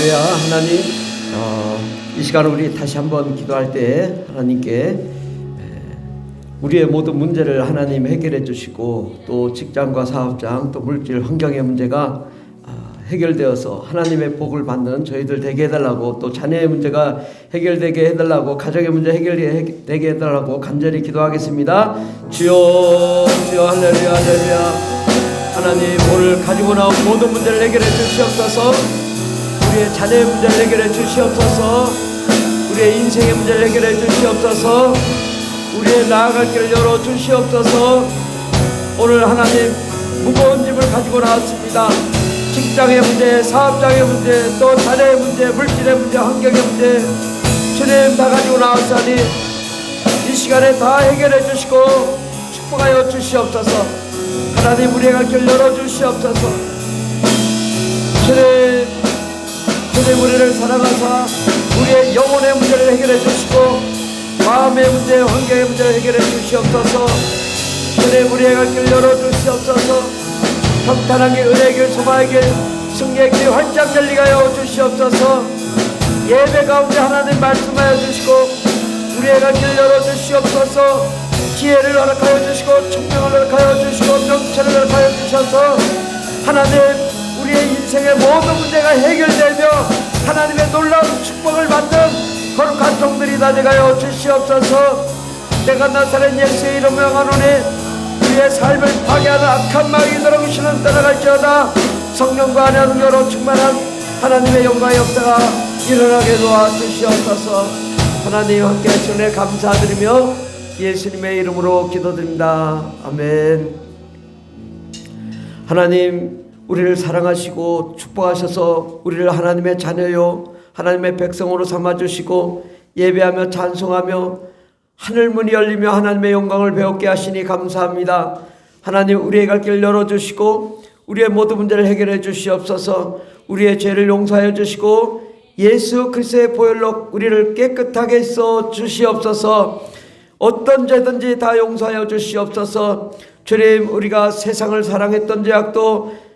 할렐루야. 하나님, 이 시간 우리 다시 한번 기도할 때 하나님께 우리의 모든 문제를 하나님 해결해 주시고, 또 직장과 사업장, 또 물질 환경의 문제가 해결되어서 하나님의 복을 받는 저희들 되게 해달라고, 또 자녀의 문제가 해결되게 해달라고, 가정의 문제 해결되게 해달라고 간절히 기도하겠습니다. 주여, 주여, 할렐루야, 할렐루야. 하나님, 오늘 가지고 나온 모든 문제를 해결해 주시옵소서. 우리의 자녀의 문제를 해결해 주시옵소서. 우리의 인생의 문제를 해결해 주시옵소서. 우리의 나아갈 길을 열어 주시옵소서. 오늘 하나님, 무거운 짐을 가지고 나왔습니다. 직장의 문제, 사업장의 문제, 또 자녀의 문제, 물질의 문제, 환경의 문제, 주님 다 가지고 나왔사니 이 시간에 다 해결해 주시고 축복하여 주시옵소서. 하나님, 우리의 갈 길 열어 주시옵소서. 주님 우리를 사랑하사 우리의 영혼의 문제를 해결해 주시고, 마음의 문제, 환경의 문제를 해결해 주시옵소서. 주님 우리의 갈 길 열어 주시옵소서. 평탄하게 은혜의 길, 소망의 길, 승리의 길이 활짝 열리게 하여 주시옵소서. 예배 가운데 하나님 말씀하여 주시고 우리의 갈 길 열어 주시옵소서. 지혜를 허락하여 주시고 총명을 허락하여 주시고 명철을 허락하여 주셔서 하나님, 우리의 인생의 모든 문제가 해결되며 하나님의 놀라운 축복을 받는 거룩한 종들이 다 되가여 주시옵소서. 내가 나사렛 예수의 이름으로 명하노니 우리의 삶을 파괴하는 악한 마귀들로 귀신은 떠나갈지어다. 성령과 능력으로 충만한 하나님의 영광의 역사가 일어나게 도와주시옵소서. 하나님 함께 하시네 감사드리며 예수님의 이름으로 기도드립니다. 아멘. 하나님, 우리를 사랑하시고 축복하셔서 우리를 하나님의 자녀요 하나님의 백성으로 삼아주시고 예배하며 찬송하며 하늘문이 열리며 하나님의 영광을 배웠게 하시니 감사합니다. 하나님, 우리의 갈 길 열어주시고 우리의 모든 문제를 해결해 주시옵소서. 우리의 죄를 용서하여 주시고 예수 그리스도의 보혈로 우리를 깨끗하게 써 주시옵소서. 어떤 죄든지 다 용서하여 주시옵소서. 주님, 우리가 세상을 사랑했던 죄악도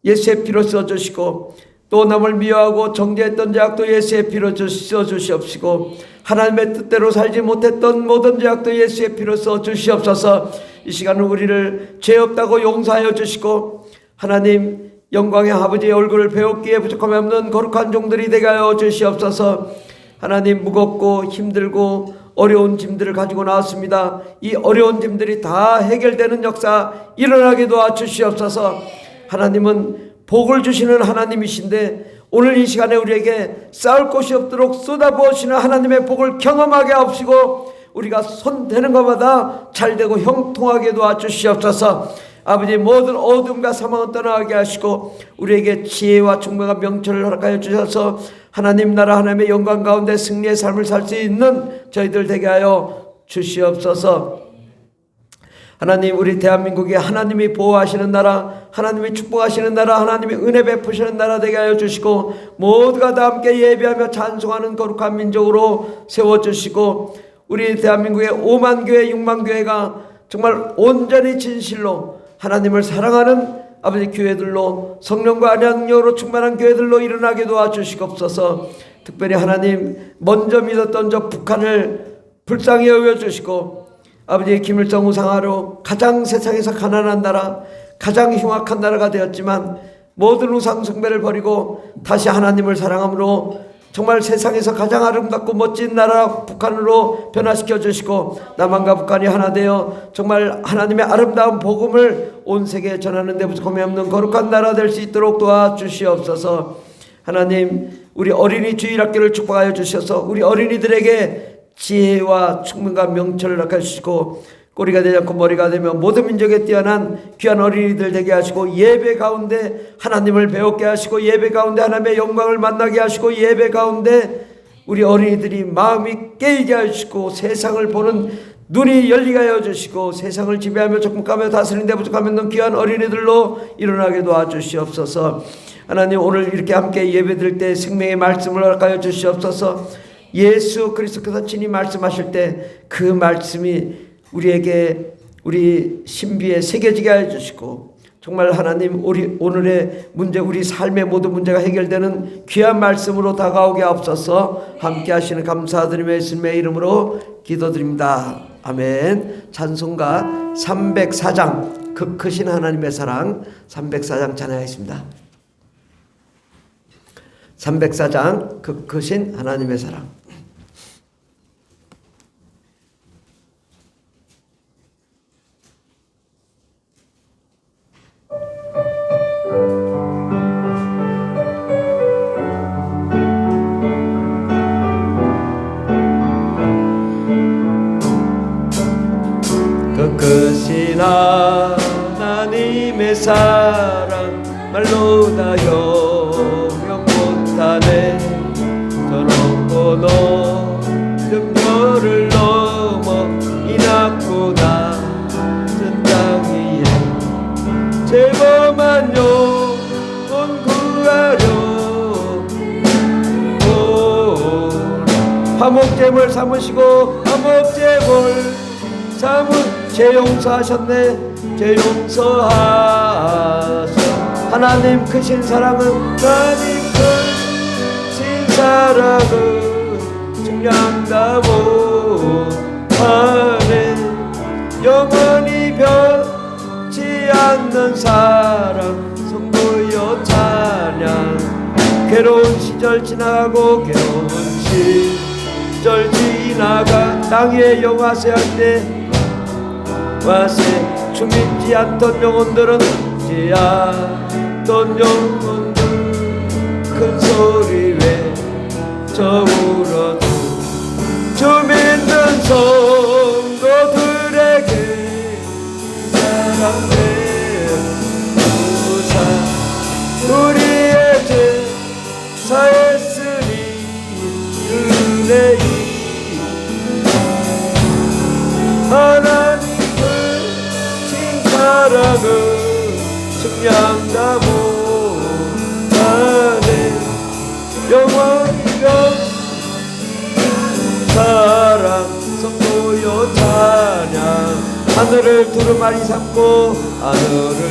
예수의 피로 써주시고, 또 남을 미워하고 정죄했던 죄악도 예수의 피로 써주시옵시고, 하나님의 뜻대로 살지 못했던 모든 죄악도 예수의 피로 써주시옵소서. 이 시간은 우리를 죄 없다고 용서하여 주시고 하나님, 영광의 아버지의 얼굴을 배웠기에 부족함이 없는 거룩한 종들이 되게 하여 주시옵소서. 하나님, 무겁고 힘들고 어려운 짐들을 가지고 나왔습니다. 이 어려운 짐들이 다 해결되는 역사 일어나게 도와주시옵소서. 하나님은 복을 주시는 하나님이신데 오늘 이 시간에 우리에게 쌓을 곳이 없도록 쏟아부으시는 하나님의 복을 경험하게 하옵시고 우리가 손대는 것마다 잘되고 형통하게 도와주시옵소서. 아버지, 모든 어둠과 사망을 떠나게 하시고 우리에게 지혜와 충만한 명철을 허락하여 주셔서 하나님 나라 하나님의 영광 가운데 승리의 삶을 살 수 있는 저희들 되게 하여 주시옵소서. 하나님, 우리 대한민국이 하나님이 보호하시는 나라, 하나님이 축복하시는 나라, 하나님이 은혜 베푸시는 나라 되게 하여 주시고 모두가 다 함께 예배하며 찬송하는 거룩한 민족으로 세워주시고 우리 대한민국의 5만 교회, 6만 교회가 정말 온전히 진실로 하나님을 사랑하는 아버지 교회들로, 성령과 능력으로 충만한 교회들로 일어나게 도와주시옵소서. 특별히 하나님, 먼저 믿었던 저 북한을 불쌍히 여겨주시고 아버지, 김일성 우상화로 가장 세상에서 가난한 나라, 가장 흉악한 나라가 되었지만 모든 우상 숭배를 버리고 다시 하나님을 사랑함으로 정말 세상에서 가장 아름답고 멋진 나라 북한으로 변화시켜 주시고 남한과 북한이 하나 되어 정말 하나님의 아름다운 복음을 온 세계에 전하는 데 부족함이 없는 거룩한 나라 될 수 있도록 도와주시옵소서. 하나님, 우리 어린이 주일학교를 축복하여 주셔서 우리 어린이들에게 지혜와 충만과 명철을 허락해 주시고 꼬리가 되지 않고 머리가 되며 모든 민족에 뛰어난 귀한 어린이들 되게 하시고 예배 가운데 하나님을 배웠게 하시고 예배 가운데 하나님의 영광을 만나게 하시고 예배 가운데 우리 어린이들이 마음이 깨이게 하시고 세상을 보는 눈이 열리게 하여 주시고 세상을 지배하며 적국하며 다스리는 데 부족하면 귀한 어린이들로 일어나게 도와주시옵소서. 하나님, 오늘 이렇게 함께 예배 드릴 때 생명의 말씀을 허락하여 주시옵소서. 예수 그리스도께서 친히 말씀하실 때 그 말씀이 우리에게 우리 신비에 새겨지게 하여 주시고 정말 하나님 우리 오늘의 문제, 우리 삶의 모든 문제가 해결되는 귀한 말씀으로 다가오게 하옵소서. 함께 하시는 감사드리며 예수님의 이름으로 기도드립니다. 아멘. 찬송가 304장 그 크신 하나님의 사랑 304장 찬양하겠습니다. 304장 그 크신 하나님의 사랑. 그 크신 하나님의 사랑 말로 다 형용 못하네. 저 높고 높은 별을 넘어 이 낮고 낮은 땅 위에 죄범한 영혼 구하려 화목제물 삼으시고 화목제물 삼은 죄 용서하셨네. 죄 용서하셔. 하나님 크신 사랑은 하나님 크신 사랑은 중량다 못하네. 영원히 변치 않는 사랑 성도여 찬양. 괴로운 시절 지나가고 괴로운 시절 지나가 땅 위에 영화세 할 때 와세 죽이지 않던 영혼들은 죽지 않던 영혼들 큰 소리 외쳐 울어도 주 믿는 성도들에게 사랑해 주사. 우리의 죄 사했으니 은혜이 하나님 사랑은 측량다 못하네. 영원히가 사랑 성도여 찬양. 하늘을 두루마리 삼고 하늘을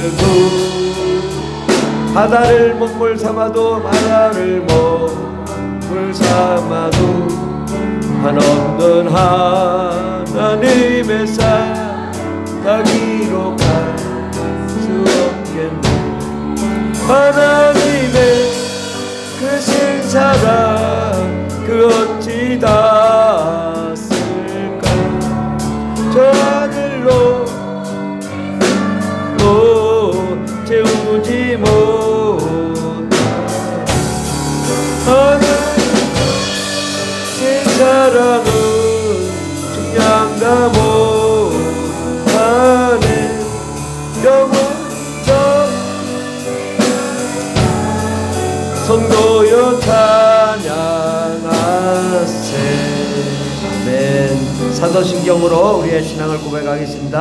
바다를 먹물 삼아도 바다를 먹물 삼아도 한없는 하나님의 사랑 다 기록할 수 없겠네. 하나님의 크신 사랑 그 어찌 닿았을까. 저 하늘로 채우지 못한 하나님의 사랑은 중량다 못하네. 영원적 성도여 찬양하세. 아멘. 사도신경으로 우리의 신앙을 고백하겠습니다.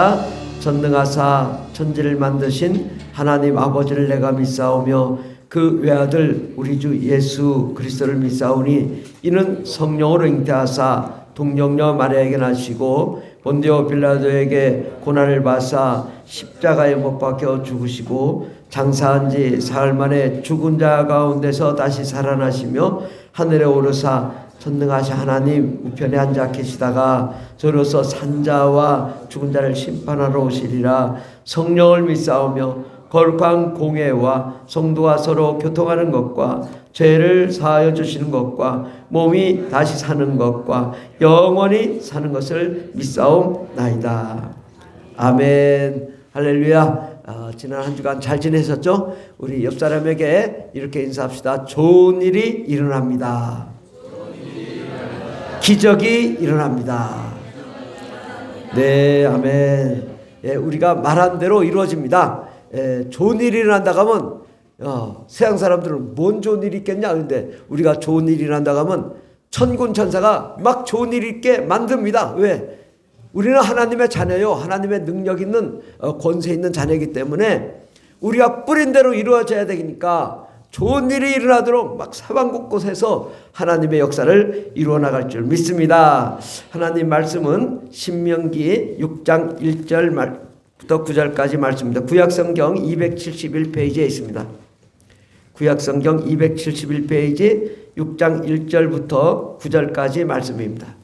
전능하사 천지를 만드신 하나님 아버지를 내가 믿사오며 그 외아들 우리 주 예수 그리스도를 믿사오니 이는 성령으로 잉태하사 동정녀 마리아에게 나시고 본디오 빌라도에게 고난을 받사 십자가에 못 박혀 죽으시고 장사한 지 사흘 만에 죽은 자 가운데서 다시 살아나시며 하늘에 오르사 전능하신 하나님 우편에 앉아 계시다가 저로서 산자와 죽은 자를 심판하러 오시리라. 성령을 믿사오며 거룩한 공회와 성도와 서로 교통하는 것과 죄를 사하여 주시는 것과 몸이 다시 사는 것과 영원히 사는 것을 믿사옵나이다. 아멘. 할렐루야. 지난 한 주간 잘 지내셨죠? 우리 옆 사람에게 이렇게 인사합시다. 좋은 일이 일어납니다. 기적이 일어납니다. 네, 아멘. 예, 우리가 말한 대로 이루어집니다. 좋은 일이 일어난다고 하면 세상 사람들은 뭔 좋은 일이 있겠냐. 그런데 우리가 좋은 일이 일어난다고 하면 천군 천사가 막 좋은 일이 있게 만듭니다. 왜? 우리는 하나님의 자녀요. 하나님의 능력 있는 권세 있는 자녀이기 때문에 우리가 뿌린 대로 이루어져야 되니까 좋은 일이 일어나도록 막 사방 곳곳에서 하나님의 역사를 이루어 나갈 줄 믿습니다. 하나님 말씀은 신명기 6장 1절 부터 9절까지 말씀입니다. 구약성경 271페이지에 있습니다. 구약성경 271페이지 6장 1절부터 9절까지 말씀입니다.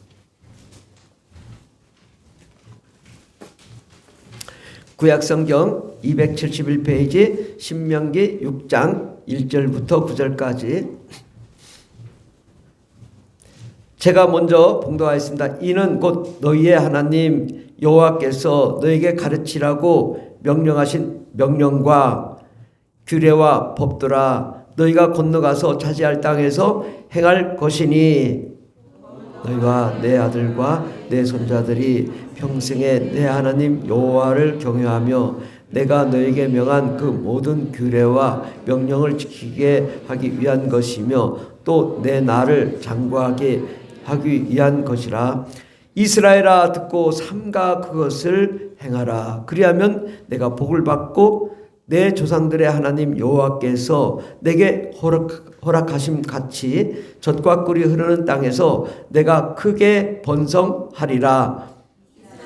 구약성경 271페이지 신명기 6장 1절부터 9절까지 제가 먼저 봉독하였습니다. 이는 곧 너희의 하나님 여호와께서 너에게 가르치라고 명령하신 명령과 규례와 법도라. 너희가 건너가서 차지할 땅에서 행할 것이니 너희가 내 아들과 내 손자들이 평생에 내 하나님 여호와를 경외하며 내가 너에게 명한 그 모든 규례와 명령을 지키게 하기 위한 것이며 또 내 나를 장구하게 하기 위한 것이라. 이스라엘아 듣고 삼가 그것을 행하라. 그리하면 내가 복을 받고 내 조상들의 하나님 여호와께서 내게 허락하심 같이 젖과 꿀이 흐르는 땅에서 내가 크게 번성하리라.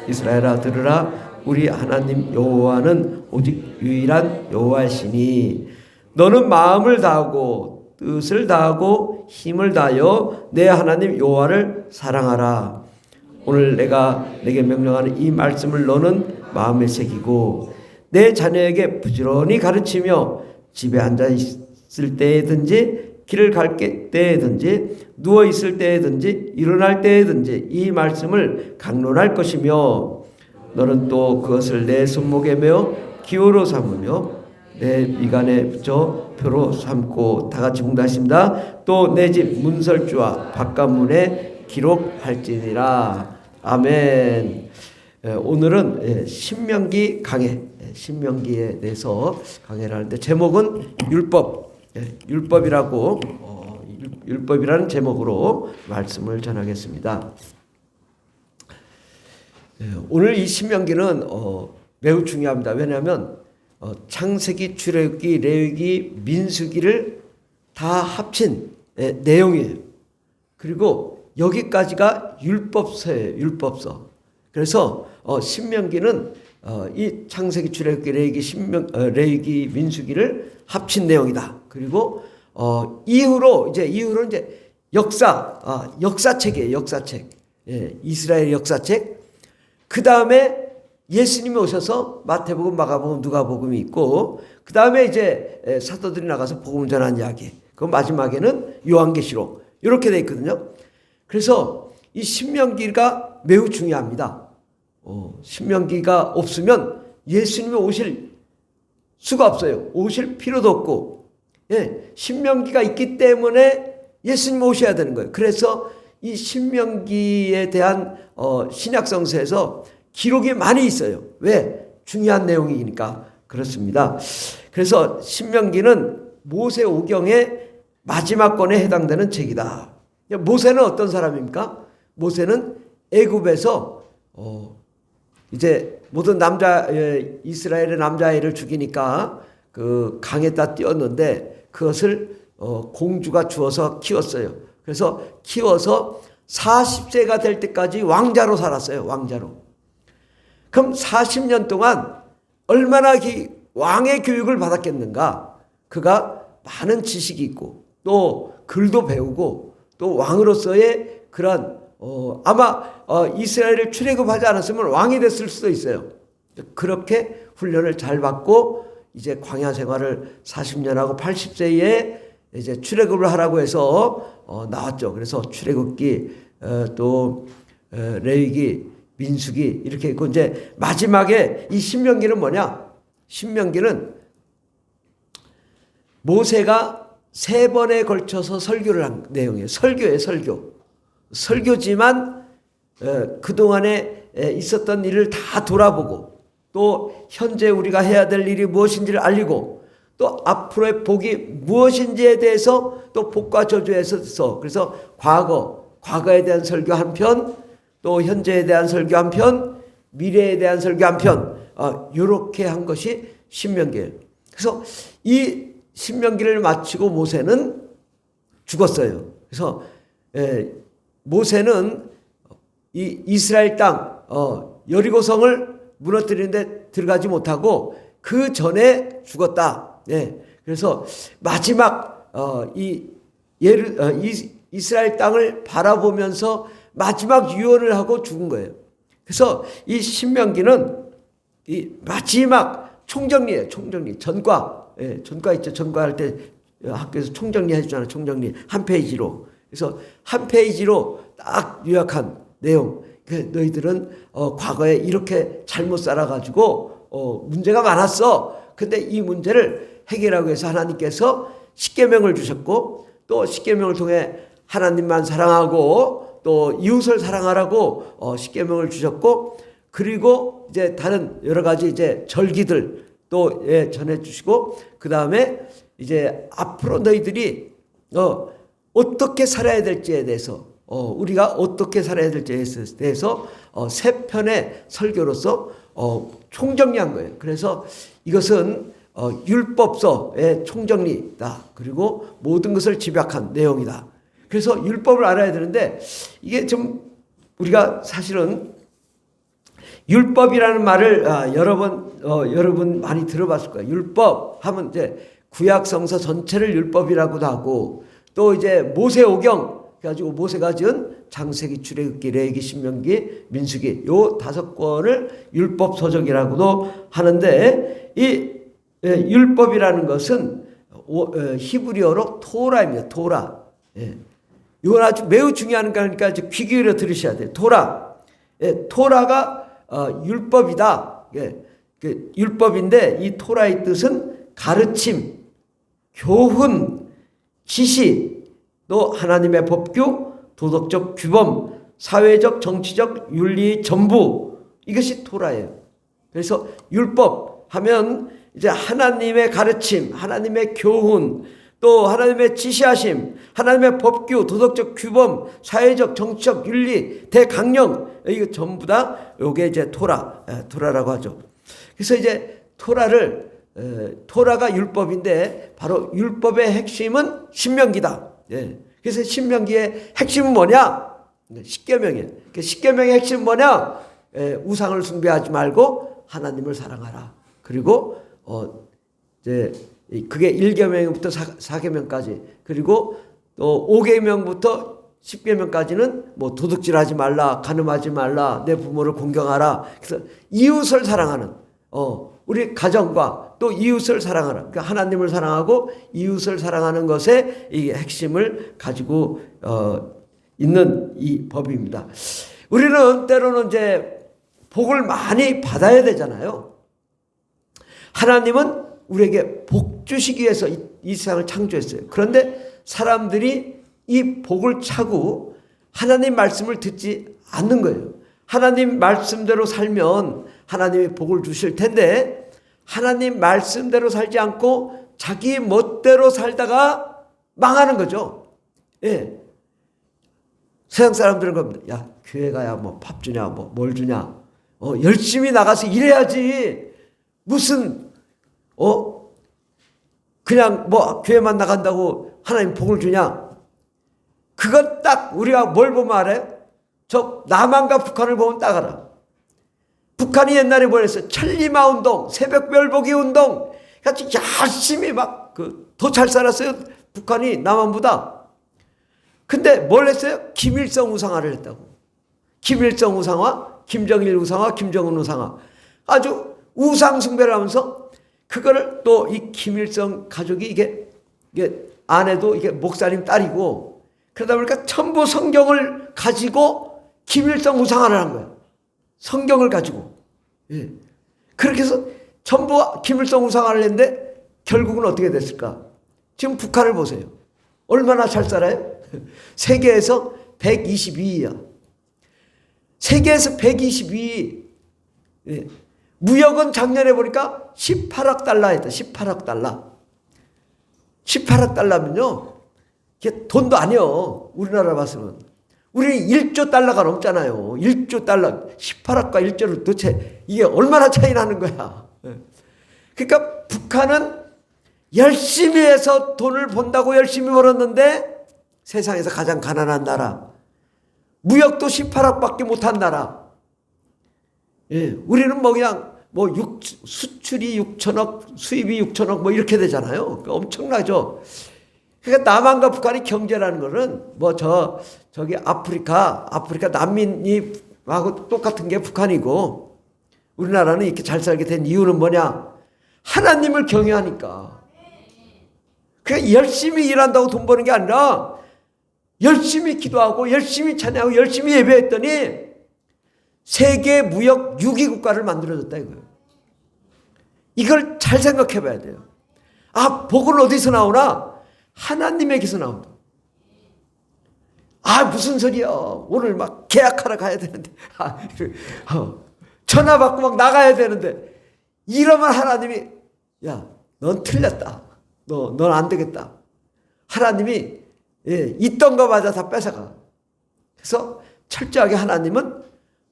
이스라엘아 들으라. 우리 하나님 여호와는 오직 유일한 여호와시니 너는 마음을 다하고 뜻을 다하고 힘을 다하여 내 하나님 여호와를 사랑하라. 오늘 내가 내게 명령하는 이 말씀을 너는 마음에 새기고 내 자녀에게 부지런히 가르치며 집에 앉아 있을 때에든지 길을 갈 때에든지 누워 있을 때에든지 일어날 때에든지 이 말씀을 강론할 것이며 너는 또 그것을 내 손목에 메어 기호로 삼으며 내 미간에 붙여 표로 삼고 다 같이 봉독하십니다. 또 내 집 문설주와 바깥문에 기록할지니라. 아멘. 오늘은 신명기 강해, 신명기에 대해서 강해를 하는데 제목은 율법, 율법이라고 율법이라는 제목으로 말씀을 전하겠습니다. 오늘 이 신명기는 매우 중요합니다. 왜냐하면 창세기, 출애굽기, 레위기, 민수기를 다 합친 내용이에요. 그리고 여기까지가 율법서예요. 율법서. 그래서 신명기는 이 창세기, 출애굽기, 레위기, 레위기, 민수기를 합친 내용이다. 그리고 이후로 이제 역사책이에요. 역사책. 이스라엘 역사책. 그 다음에 예수님이 오셔서 마태복음, 마가복음, 누가복음이 있고 그 다음에 이제 사도들이 나가서 복음을 전한 이야기. 그 마지막에는 요한계시록 이렇게 돼 있거든요. 그래서 이 신명기가 매우 중요합니다. 신명기가 없으면 예수님이 오실 수가 없어요. 오실 필요도 없고, 신명기가 있기 때문에 예수님 오셔야 되는 거예요. 그래서 이 신명기에 대한 신약성서에서 기록이 많이 있어요. 왜? 중요한 내용이니까 그렇습니다. 그래서 신명기는 모세 오경의 마지막 권에 해당되는 책이다. 모세는 어떤 사람입니까? 모세는 애굽에서 이제 모든 이스라엘의 남자아이를 죽이니까 그 강에다 띄웠는데 그것을 공주가 주어서 키웠어요. 그래서 키워서 40세가 될 때까지 왕자로 살았어요. 왕자로. 그럼 40년 동안 얼마나 왕의 교육을 받았겠는가? 그가 많은 지식이 있고 또 글도 배우고 또 왕으로서의 그런 아마 이스라엘을 출애굽하지 않았으면 왕이 됐을 수도 있어요. 그렇게 훈련을 잘 받고 이제 광야 생활을 40년 하고 80세에 이제 출애굽을 하라고 해서 나왔죠. 그래서 출애굽기 또 레위기, 민수기 이렇게 있고 이제 마지막에 이 신명기는 뭐냐? 신명기는 모세가 3번에 걸쳐서 설교를 한 내용이에요. 설교예요, 설교. 설교지만 그동안에 있었던 일을 다 돌아보고 또 현재 우리가 해야 될 일이 무엇인지를 알리고 또 앞으로의 복이 무엇인지에 대해서 또 복과 저주에서 그래서 과거에 대한 설교 한 편, 또 현재에 대한 설교 한 편, 미래에 대한 설교 한 편, 이렇게 한 것이 신명기예요. 그래서 이 신명기를 마치고 모세는 죽었어요. 그래서 모세는 이 이스라엘 땅 여리고성을 무너뜨리는데 들어가지 못하고 그 전에 죽었다. 예. 그래서 마지막 이스라엘 땅을 바라보면서 마지막 유언을 하고 죽은 거예요. 그래서 이 신명기는 이 마지막 총정리예요. 총정리. 전과. 예, 전과 있죠. 전과할 때 학교에서 총정리 해주잖아요. 총정리. 한 페이지로. 그래서 한 페이지로 딱 요약한 내용. 너희들은 과거에 이렇게 잘못 살아가지고 문제가 많았어. 근데 이 문제를 해결하기 위해서 하나님께서 십계명을 주셨고 또 십계명을 통해 하나님만 사랑하고 또 이웃을 사랑하라고 십계명을 주셨고 그리고 이제 다른 여러 가지 이제 절기들 또 전해 주시고 그 다음에 이제 앞으로 너희들이 어떻게 살아야 될지에 대해서 우리가 어떻게 살아야 될지에 대해서 세 편의 설교로서 총정리한 거예요. 그래서 이것은 율법서의 총정리다. 그리고 모든 것을 집약한 내용이다. 그래서 율법을 알아야 되는데 이게 좀 우리가 사실은 율법이라는 말을 여러분 많이 들어봤을 거예요. 율법 하면 이제 구약성서 전체를 율법이라고도 하고 또 이제 모세오경 그래가지고 모세가 지은 창세기, 출애굽기, 레위기, 신명기, 민수기 요 5권을 율법서적이라고도 하는데 이 율법이라는 것은 히브리어로 토라입니다. 토라. 이건 아주 매우 중요한 거니까 귀 기울여 들으셔야 돼요. 토라. 토라가 율법이다. 율법인데 이 토라의 뜻은 가르침, 교훈, 지시, 또 하나님의 법규, 도덕적 규범, 사회적, 정치적 윤리 전부 이것이 토라예요. 그래서 율법 하면 이제 하나님의 가르침, 하나님의 교훈, 또 하나님의 지시하심, 하나님의 법규, 도덕적 규범, 사회적, 정치적 윤리, 대강령 이거 전부 다 요게 이제 토라라고 하죠. 그래서 이제 토라가 율법인데 바로 율법의 핵심은 신명기다. 그래서 신명기의 핵심은 뭐냐? 십계명이에요. 십계명의 핵심은 뭐냐? 우상을 숭배하지 말고 하나님을 사랑하라. 그리고 이제 그게 1계명부터 4계명까지 그리고 또 5계명부터 10계명까지는 뭐 도둑질하지 말라, 간음하지 말라, 내 부모를 공경하라. 그래서 이웃을 사랑하는 우리 가정과 또 이웃을 사랑하라. 그러니까 하나님을 사랑하고 이웃을 사랑하는 것에 이 핵심을 가지고 있는 이 법입니다. 우리는 때로는 이제 복을 많이 받아야 되잖아요. 하나님은 우리에게 복 주시기 위해서 이 세상을 창조했어요. 그런데 사람들이 이 복을 차고 하나님 말씀을 듣지 않는 거예요. 하나님 말씀대로 살면 하나님이 복을 주실 텐데 하나님 말씀대로 살지 않고 자기 멋대로 살다가 망하는 거죠. 세상 사람들은 겁니다. 야, 교회 가야 뭐 밥 주냐, 뭐 뭘 주냐. 열심히 나가서 일해야지. 무슨 그냥 뭐 교회만 나간다고 하나님 복을 주냐? 그건 딱 우리가 뭘 보면 알아요? 저 남한과 북한을 보면 딱 알아. 북한이 옛날에 뭘 했어요? 천리마 운동, 새벽별보기 운동 같이 열심히 막 더 잘 살았어요. 북한이 남한보다. 근데 뭘 했어요? 김일성 우상화를 했다고. 김일성 우상화, 김정일 우상화, 김정은 우상화. 아주 우상 숭배를 하면서 그거를 또 이 김일성 가족이 이게 아내도 이게 목사님 딸이고 그러다 보니까 전부 성경을 가지고 김일성 우상화를 한 거예요. 성경을 가지고. 그렇게 해서 전부 김일성 우상화를 했는데 결국은 어떻게 됐을까? 지금 북한을 보세요. 얼마나 잘 살아요? 세계에서 122위야. 세계에서 122위. 무역은 작년에 보니까 18억 달러 했다. 18억 달러. 18억 달러면요. 이게 돈도 아니에요. 우리나라 봐서는. 우리 1조 달러가 넘잖아요. 1조 달러. 18억과 1조를 도대체 이게 얼마나 차이 나는 거야. 그러니까 북한은 열심히 해서 돈을 번다고 열심히 벌었는데 세상에서 가장 가난한 나라. 무역도 18억밖에 못한 나라. 우리는 뭐 그냥 수출이 6천억, 수입이 6천억 뭐 이렇게 되잖아요. 그러니까 엄청나죠. 그러니까 남한과 북한의 경제라는 거는 저기 아프리카 난민이 하고 똑같은 게 북한이고, 우리나라는 이렇게 잘 살게 된 이유는 뭐냐? 하나님을 경외하니까. 그러니까 열심히 일한다고 돈 버는 게 아니라 열심히 기도하고 열심히 찬양하고 열심히 예배했더니 세계 무역 6위 국가를 만들어줬다 이거예요. 이걸 잘 생각해 봐야 돼요. 아, 복은 어디서 나오나? 하나님에게서 나온다. 아, 무슨 소리야. 오늘 막 계약하러 가야 되는데. 전화 받고 막 나가야 되는데. 이러면 하나님이, 야, 넌 틀렸다. 넌 안 되겠다. 하나님이, 있던 거 마저 다 뺏어가. 그래서 철저하게 하나님은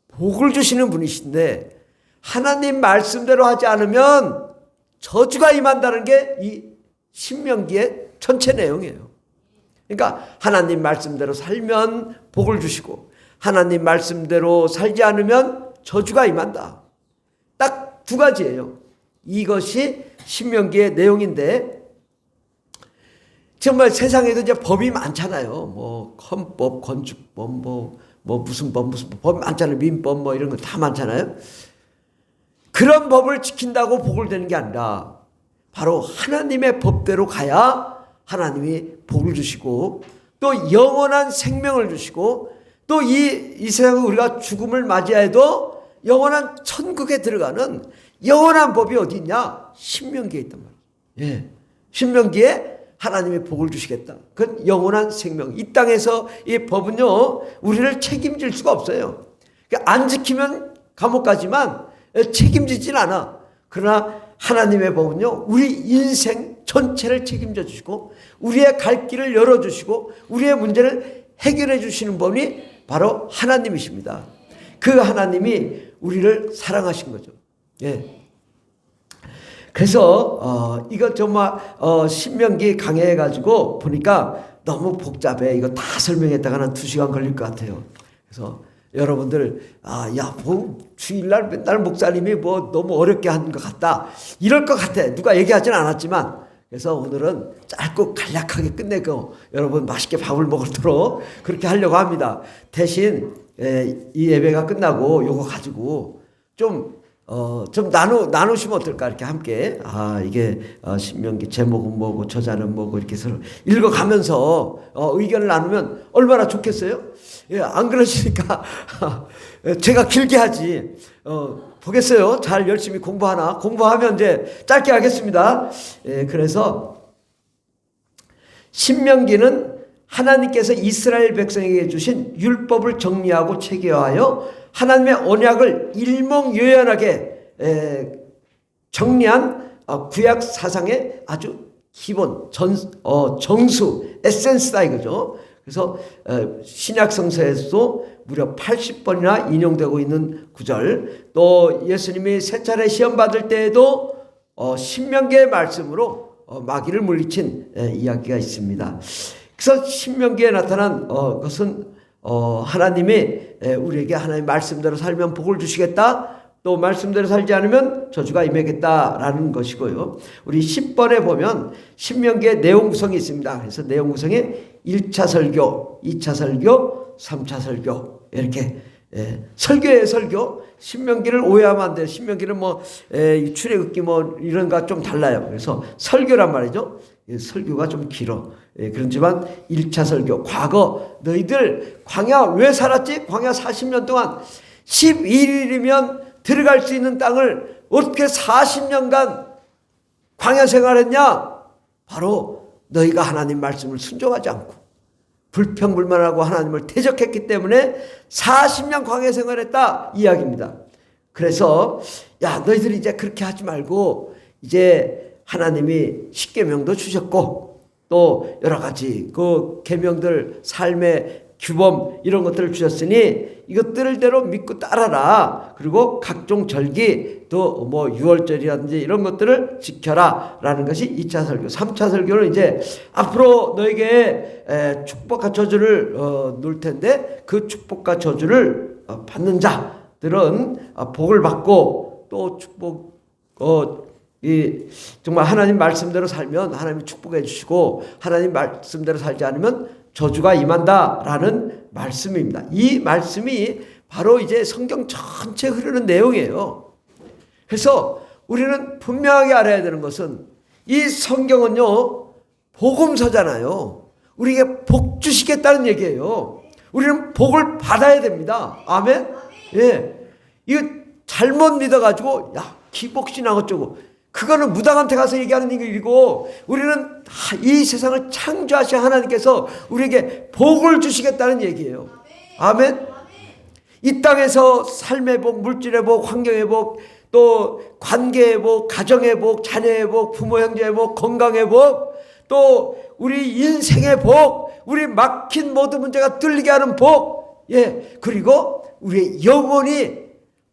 복을 주시는 분이신데, 하나님 말씀대로 하지 않으면 저주가 임한다는 게 이 신명기의 전체 내용이에요. 그러니까 하나님 말씀대로 살면 복을 주시고, 하나님 말씀대로 살지 않으면 저주가 임한다. 딱 두 가지예요. 이것이 신명기의 내용인데, 정말 세상에도 이제 법이 많잖아요. 뭐 헌법, 건축법, 무슨 법이 많잖아요. 민법 이런 거 다 많잖아요. 그런 법을 지킨다고 복을 되는 게 아니라 바로 하나님의 법대로 가야 하나님이 복을 주시고, 또 영원한 생명을 주시고, 또 이 세상에 우리가 죽음을 맞이해도 영원한 천국에 들어가는 영원한 법이 어디 있냐? 신명기에 있단 말이에요. 예. 신명기에 하나님의 복을 주시겠다. 그건 영원한 생명. 이 땅에서 이 법은요, 우리를 책임질 수가 없어요. 안 지키면 감옥 가지만 책임지진 않아. 그러나 하나님의 법은요, 우리 인생 전체를 책임져 주시고, 우리의 갈 길을 열어주시고, 우리의 문제를 해결해 주시는 분이 바로 하나님이십니다. 그 하나님이 우리를 사랑하신 거죠. 예. 그래서 이거 정말 신명기 강해가지고 보니까 너무 복잡해. 이거 다 설명했다가 한 2시간 걸릴 것 같아요. 그래서 여러분들, 주일날 맨날 목사님이 너무 어렵게 한 것 같다, 이럴 것 같아. 누가 얘기하진 않았지만. 그래서 오늘은 짧고 간략하게 끝내고 여러분 맛있게 밥을 먹도록 그렇게 하려고 합니다. 대신 이 예배가 끝나고 요거 가지고 좀 나누시면 어떨까? 이렇게 함께. 이게 신명기 제목은 뭐고 저자는 뭐고 이렇게 서로 읽어가면서 의견을 나누면 얼마나 좋겠어요? 예, 안 그러시니까 제가 길게 하지. 보겠어요. 잘 열심히 공부하나? 공부하면 이제 짧게 하겠습니다. 예, 그래서 신명기는 하나님께서 이스라엘 백성에게 주신 율법을 정리하고 체계화하여 하나님의 언약을 일목요연하게 정리한 구약 사상의 아주 기본 정수 에센스다 이거죠. 그래서 신약 성서에서도 무려 80번이나 인용되고 있는 구절, 또 예수님이 세 차례 시험 받을 때에도 신명기의 말씀으로 마귀를 물리친 이야기가 있습니다. 그래서 신명기에 나타난 것은 하나님이 우리에게 하나님 말씀대로 살면 복을 주시겠다, 또 말씀대로 살지 않으면 저주가 임하겠다라는 것이고요. 우리 10번에 보면 신명기의 내용 구성이 있습니다. 그래서 내용 구성에 1차 설교, 2차 설교, 3차 설교, 이렇게 설교예요. 설교. 신명기를 오해하면 안 돼요. 신명기는 출애굽기 이런 거 좀 달라요. 그래서 설교란 말이죠. 설교가 좀 길어. 그렇지만 1차 설교, 과거 너희들 광야 왜 살았지? 광야 40년 동안 11일이면 들어갈 수 있는 땅을 어떻게 40년간 광야 생활했냐? 바로 너희가 하나님 말씀을 순종하지 않고 불평불만하고 하나님을 대적했기 때문에 40년 광야 생활했다 이야기입니다. 그래서 너희들이 이제 그렇게 하지 말고 이제 하나님이 십계명도 주셨고 또 여러 가지 그 계명들, 삶의 규범 이런 것들을 주셨으니 이것들대로 믿고 따라라. 그리고 각종 절기 또 유월절이라든지 이런 것들을 지켜라 라는 것이 2차 설교. 3차 설교는 이제 앞으로 너에게 축복과 저주를 놓을 텐데 그 축복과 저주를 받는 자들은 복을 받고 또 축복, 정말 하나님 말씀대로 살면 하나님이 축복해 주시고, 하나님 말씀대로 살지 않으면 저주가 임한다라는 말씀입니다. 이 말씀이 바로 이제 성경 전체에 흐르는 내용이에요. 그래서 우리는 분명하게 알아야 되는 것은, 이 성경은요, 복음서잖아요. 우리에게 복 주시겠다는 얘기예요. 우리는 복을 받아야 됩니다. 아멘? 예. 이거 잘못 믿어가지고, 야, 기복신앙 어쩌고. 그거는 무당한테 가서 얘기하는 일이고, 우리는 이 세상을 창조하신 하나님께서 우리에게 복을 주시겠다는 얘기예요. 아멘? 이 땅에서 삶의 복, 물질의 복, 환경의 복, 또 관계의 복, 가정의 복, 자녀의 복, 부모 형제의 복, 건강의 복, 또 우리 인생의 복, 우리 막힌 모든 문제가 뚫리게 하는 복, 예, 그리고 우리의 영혼이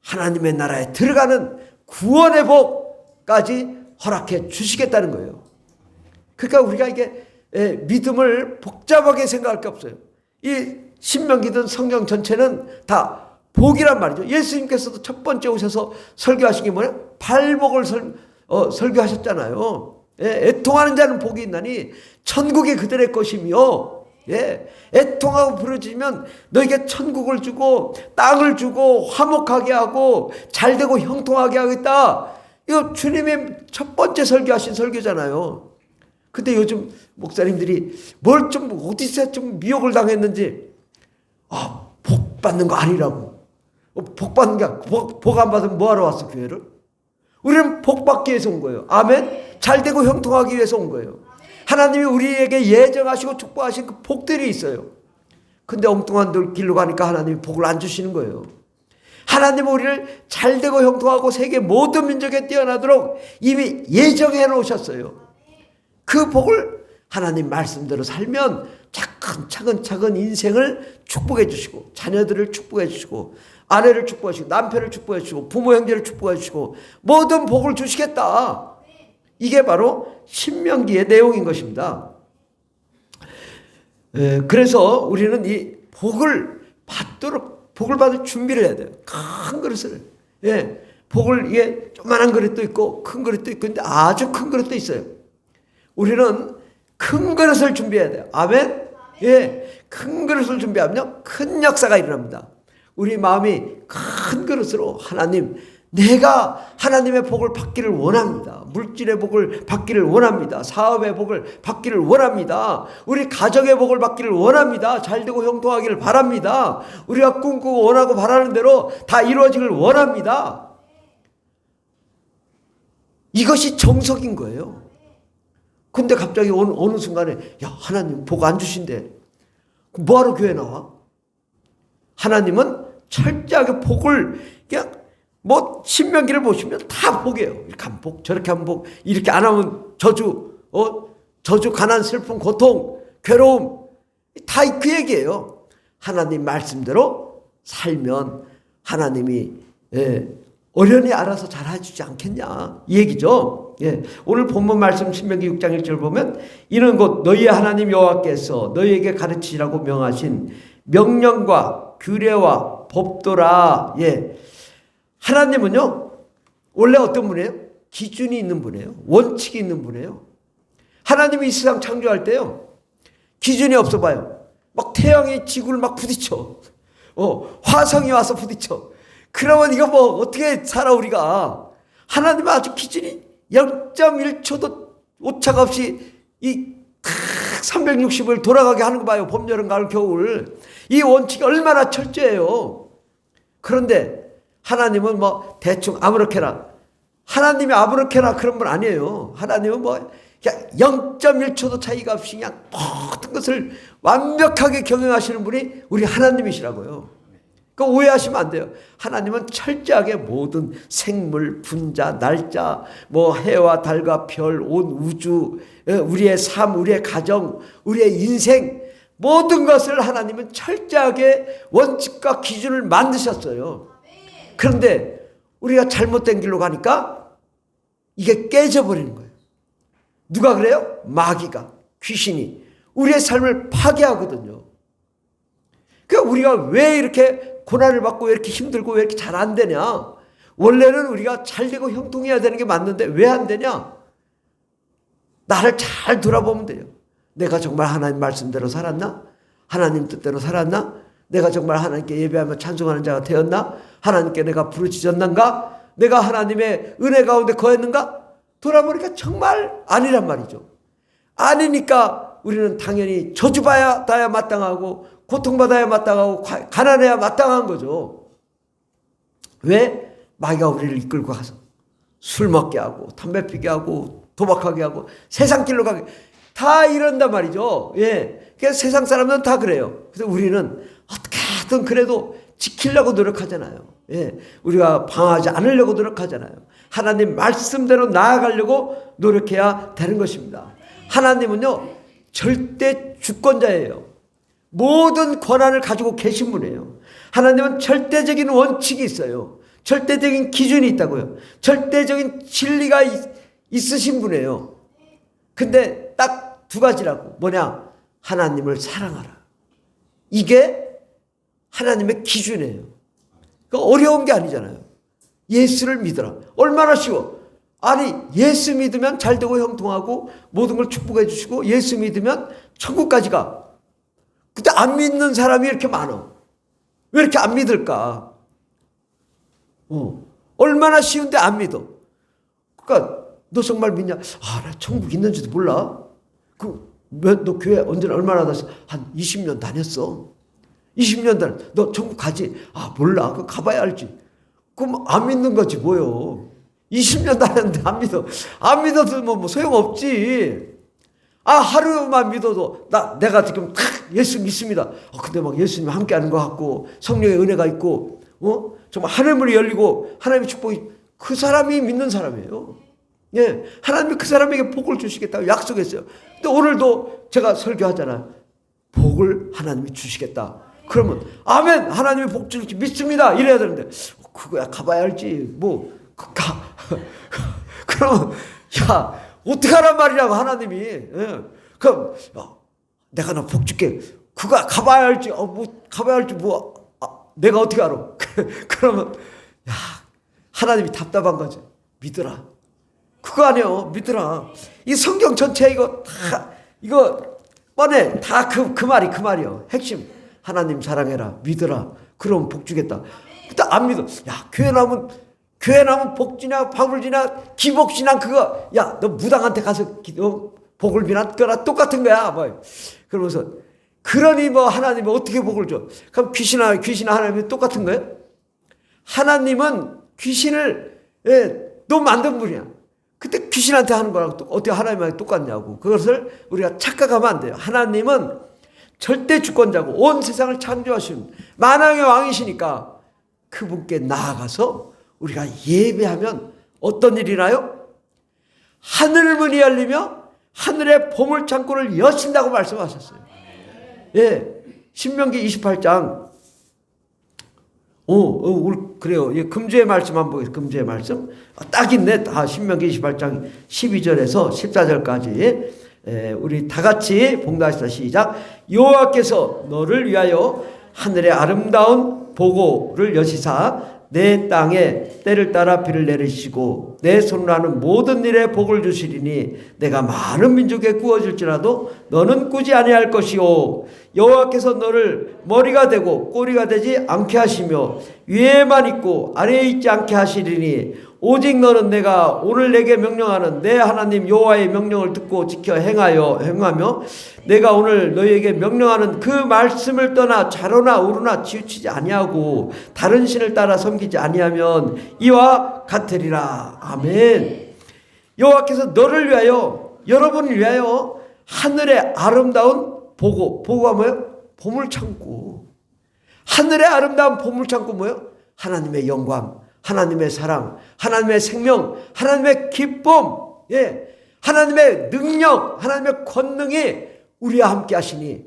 하나님의 나라에 들어가는 구원의 복까지 허락해 주시겠다는 거예요. 그러니까 우리가 이게 믿음을 복잡하게 생각할 게 없어요. 이 신명기든 성경 전체는 다 복이란 말이죠. 예수님께서도 첫 번째 오셔서 설교하신 게 뭐냐? 발복을 설교하셨잖아요. 예, 애통하는 자는 복이 있나니 천국이 그들의 것이며, 예, 애통하고 부르짖으면 너에게 천국을 주고 땅을 주고 화목하게 하고 잘되고 형통하게 하겠다. 이거 주님의 첫 번째 설교하신 설교잖아요. 근데 요즘 목사님들이 뭘 좀 어디서 좀 미혹을 당했는지, 복 받는 거 아니라고. 복 받는 게, 복 안 받으면 뭐하러 왔어, 교회를? 우리는 복 받기 위해서 온 거예요. 아멘? 잘되고 형통하기 위해서 온 거예요. 하나님이 우리에게 예정하시고 축복하신 그 복들이 있어요. 근데 엉뚱한 길로 가니까 하나님이 복을 안 주시는 거예요. 하나님은 우리를 잘되고 형통하고 세계 모든 민족에 뛰어나도록 이미 예정해 놓으셨어요. 그 복을 하나님 말씀대로 살면 차근차근 인생을 축복해 주시고, 자녀들을 축복해 주시고, 아내를 축복해 주시고, 남편을 축복해 주시고, 부모 형제를 축복해 주시고, 모든 복을 주시겠다. 이게 바로 신명기의 내용인 것입니다. 그래서 우리는 이 복을 받도록, 복을 받을 준비를 해야 돼요. 큰 그릇을. 예, 복을, 이게 조그만한 그릇도 있고 큰 그릇도 있고, 근데 아주 큰 그릇도 있어요. 우리는 큰 그릇을 준비해야 돼요. 아멘? 예, 큰 그릇을 준비하면 큰 역사가 일어납니다. 우리 마음이 큰 그릇으로, 하나님, 내가 하나님의 복을 받기를 원합니다. 물질의 복을 받기를 원합니다. 사업의 복을 받기를 원합니다. 우리 가정의 복을 받기를 원합니다. 잘되고 형통하기를 바랍니다. 우리가 꿈꾸고 원하고 바라는 대로 다 이루어지기를 원합니다. 이것이 정석인 거예요. 근데 갑자기 어느 순간에, 야, 하나님 복 안 주신대. 뭐하러 교회 나와? 하나님은 철저하게 복을, 그냥 뭐 신명기를 보시면 다 복이에요. 이렇게 하면 복, 저렇게 하면 복, 이렇게 안 하면 저주, 저주, 가난, 슬픔, 고통, 괴로움, 다 그 얘기예요. 하나님 말씀대로 살면 하나님이, 예, 어련히 알아서 잘 해주지 않겠냐, 이 얘기죠. 예, 오늘 본문 말씀 신명기 6장 1절 보면, 이는 곧 너희의 하나님 여호와께서 너희에게 가르치시라고 명하신 명령과 규례와 법도라. 예, 하나님은요, 원래 어떤 분이에요? 기준이 있는 분이에요. 원칙이 있는 분이에요. 하나님이 이 세상 창조할 때요, 기준이 없어 봐요. 막 태양이 지구를 막 부딪혀. 화성이 와서 부딪혀. 그러면 이거 뭐 어떻게 살아 우리가? 하나님은 아주 기준이 0.1초도 오차가 없이 이 360을 돌아가게 하는 거 봐요. 봄, 여름, 가을, 겨울. 이 원칙이 얼마나 철저해요. 그런데 하나님은 뭐 대충 아무렇게나, 하나님이 아무렇게나 그런 분 아니에요. 하나님은 뭐 0.1초도 차이가 없이 그냥 모든 것을 완벽하게 경영하시는 분이 우리 하나님이시라고요. 그러니까 오해하시면 안 돼요. 하나님은 철저하게 모든 생물, 분자, 날짜, 뭐 해와 달과 별, 온 우주, 우리의 삶, 우리의 가정, 우리의 인생, 모든 것을 하나님은 철저하게 원칙과 기준을 만드셨어요. 그런데 우리가 잘못된 길로 가니까 이게 깨져버리는 거예요. 누가 그래요? 마귀가, 귀신이 우리의 삶을 파괴하거든요. 그러니까 우리가 왜 이렇게 고난을 받고 왜 이렇게 힘들고 왜 이렇게 잘 안 되냐? 원래는 우리가 잘되고 형통해야 되는 게 맞는데 왜 안 되냐? 나를 잘 돌아보면 돼요. 내가 정말 하나님 말씀대로 살았나? 하나님 뜻대로 살았나? 내가 정말 하나님께 예배하며 찬송하는 자가 되었나? 하나님께 내가 부르짖었는가? 내가 하나님의 은혜 가운데 거했는가? 돌아보니까 정말 아니란 말이죠. 아니니까 우리는 당연히 저주받아야 마땅하고 고통받아야 마땅하고 가난해야 마땅한 거죠. 왜? 마귀가 우리를 이끌고 가서 술 먹게 하고 담배 피게 하고 도박하게 하고 세상 길로 가게 다 이런단 말이죠. 예. 그래서 세상 사람들은 다 그래요. 그래서 우리는 어떻게든 그래도 지키려고 노력하잖아요. 예. 우리가 방황하지 않으려고 노력하잖아요. 하나님 말씀대로 나아가려고 노력해야 되는 것입니다. 하나님은요, 절대 주권자예요. 모든 권한을 가지고 계신 분이에요. 하나님은 절대적인 원칙이 있어요. 절대적인 기준이 있다고요. 절대적인 진리가 있으신 분이에요. 근데 딱 두 가지라고. 뭐냐? 하나님을 사랑하라. 이게 하나님의 기준이에요. 그러니까 어려운 게 아니잖아요. 예수를 믿어라. 얼마나 쉬워. 아니, 예수 믿으면 잘되고 형통하고 모든 걸 축복해 주시고 예수 믿으면 천국까지 가. 근데 안 믿는 사람이 이렇게 많아. 왜 이렇게 안 믿을까? 얼마나 쉬운데 안 믿어. 그러니까 너 정말 믿냐? 아, 나 천국 있는지도 몰라. 너 교회 언제나 얼마나 다녔어? 한 20년 다녔어. 20년 다녔어. 너 천국 가지? 아, 몰라. 그거 가봐야 알지. 그럼 안 믿는 거지 뭐요. 20년 다녔는데 안 믿어. 안 믿어도 뭐 소용없지. 아, 하루만 믿어도 내가 지금 탁 예수 믿습니다. 근데 막 예수님 함께 하는 것 같고 성령의 은혜가 있고 정말 하늘문이 열리고 하나님의 축복이 그 사람이 믿는 사람이에요. 예, 하나님이 그 사람에게 복을 주시겠다고 약속했어요. 근데 오늘도 제가 설교하잖아요. 복을 하나님이 주시겠다. 그러면 아멘, 하나님이 복 줄지 믿습니다. 이래야 되는데 그거야 가봐야 알지. 그러면 야 어떻게 하란 말이라고 하나님이. 예. 그럼 내가 너 복 줄게. 그거 가봐야 알지. 가봐야 알지 내가 어떻게 알아. 그러면 야 하나님이 답답한 거지. 믿어라. 그거 아니에요. 믿으라. 이 성경 전체 이거 뻔해. 다 그 말이요. 핵심. 하나님 사랑해라. 믿어라. 그럼 복 주겠다. 근데 안 믿어. 야, 교회 나면 복지나 바불지나 기복신앙 그거. 야, 너 무당한테 가서 복을 비나 거나 똑같은 거야. 그러면서 그러니 하나님은 어떻게 복을 줘? 그럼 귀신아 하나님이 똑같은 거예요? 하나님은 귀신을 너 만든 분이야. 그때 귀신한테 하는 거랑 어떻게 하나님한테 똑같냐고. 그것을 우리가 착각하면 안 돼요. 하나님은 절대 주권자고 온 세상을 창조하신 만왕의 왕이시니까 그분께 나아가서 우리가 예배하면 어떤 일이 나요? 하늘문이 열리며 하늘의 보물창고를 여신다고 말씀하셨어요. 예, 신명기 28장 그래요. 예, 금주의 말씀 한번 보겠습니다. 금주의 말씀. 딱 있네. 신명기 28장 12절에서 14절까지. 우리 다 같이 봉독하시다. 시작. 여호와께서 너를 위하여 하늘의 아름다운 보고를 여시사 내 땅에 때를 따라 비를 내리시고 내 손으로 하는 모든 일에 복을 주시리니 내가 많은 민족에 구워질지라도 너는 꾸지 아니할 것이요 여호와께서 너를 머리가 되고 꼬리가 되지 않게 하시며 위에만 있고 아래에 있지 않게 하시리니 오직 너는 내가 오늘 내게 명령하는 내 하나님 여호와의 명령을 듣고 지켜 행하며 내가 오늘 너희에게 명령하는 그 말씀을 떠나 좌로나 우로나 치우치지 아니하고 다른 신을 따라 섬기지 아니하면 이와 같으리라. 아멘. 여호와께서 너를 위하여 여러분을 위하여 하늘의 아름다운 보고가 뭐예요? 보물창고. 하늘의 아름다운 보물창고 뭐예요? 하나님의 영광, 하나님의 사랑, 하나님의 생명, 하나님의 기쁨, 예, 하나님의 능력, 하나님의 권능이 우리와 함께 하시니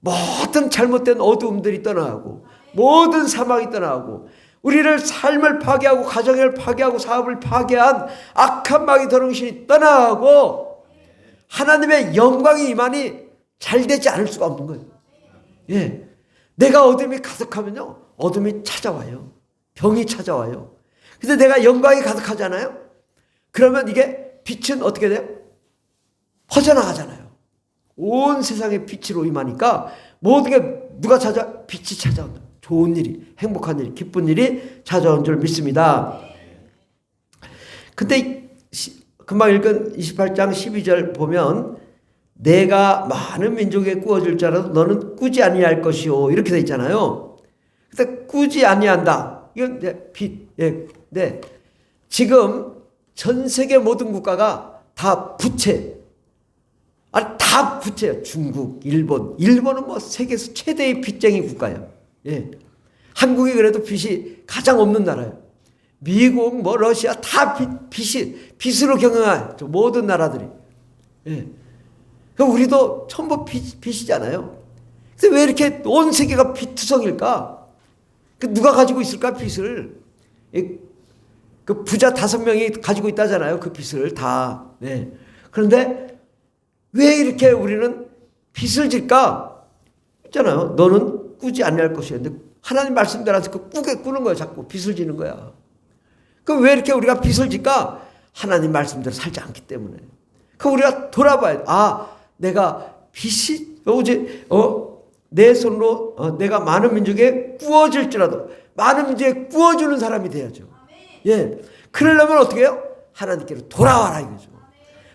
모든 잘못된 어두움들이 떠나가고 모든 사망이 떠나가고 우리를 삶을 파괴하고 가정을 파괴하고 사업을 파괴한 악한 마귀 더러운신이 떠나가고 하나님의 영광이 임하니 잘 되지 않을 수가 없는 거예요. 예, 내가 어둠이 가득하면요 어둠이 찾아와요. 병이 찾아와요. 근데 내가 영광이 가득하잖아요. 그러면 이게 빛은 어떻게 돼요? 퍼져나가잖아요. 온 세상에 빛으로 임하니까 모든 게 누가 찾아? 빛이 찾아온다. 좋은 일이, 행복한 일, 기쁜 일이 찾아온 줄 믿습니다. 근데 금방 읽은 28장 12절 보면 내가 많은 민족에 꾸어줄 자라도 너는 꾸지 아니할 것이요 이렇게 돼 있잖아요. 근데 꾸지 아니한다. 이건 빛. 네. 지금 전 세계 모든 국가가 다 부채. 아니 다 부채예요. 중국, 일본. 일본은 뭐 세계에서 최대의 빚쟁이 국가예요. 예. 한국이 그래도 빚이 가장 없는 나라예요. 미국, 뭐 러시아 다 빚으로 경영한 모든 나라들이. 예. 그럼 우리도 전부 빚이잖아요. 근데 왜 이렇게 온 세계가 빚투성일까? 누가 가지고 있을까 빚을? 그 부자 5명이 가지고 있다잖아요. 그 빚을 다. 네. 그런데 왜 이렇게 우리는 빚을 질까? 있잖아요. 너는 꾸지 아니할 것이야. 근데 하나님 말씀대로 그 꾸는 거야. 자꾸 빚을 지는 거야. 그럼 왜 이렇게 우리가 빚을 질까? 하나님 말씀대로 살지 않기 때문에. 그럼 우리가 돌아봐야 돼. 아, 내가 빚이 내 손으로 내가 많은 민족에 꾸어질지라도 많은 민족에 꾸어주는 사람이 돼야죠. 예. 그러려면 어떻게 해요? 하나님께로 돌아와라 이거죠.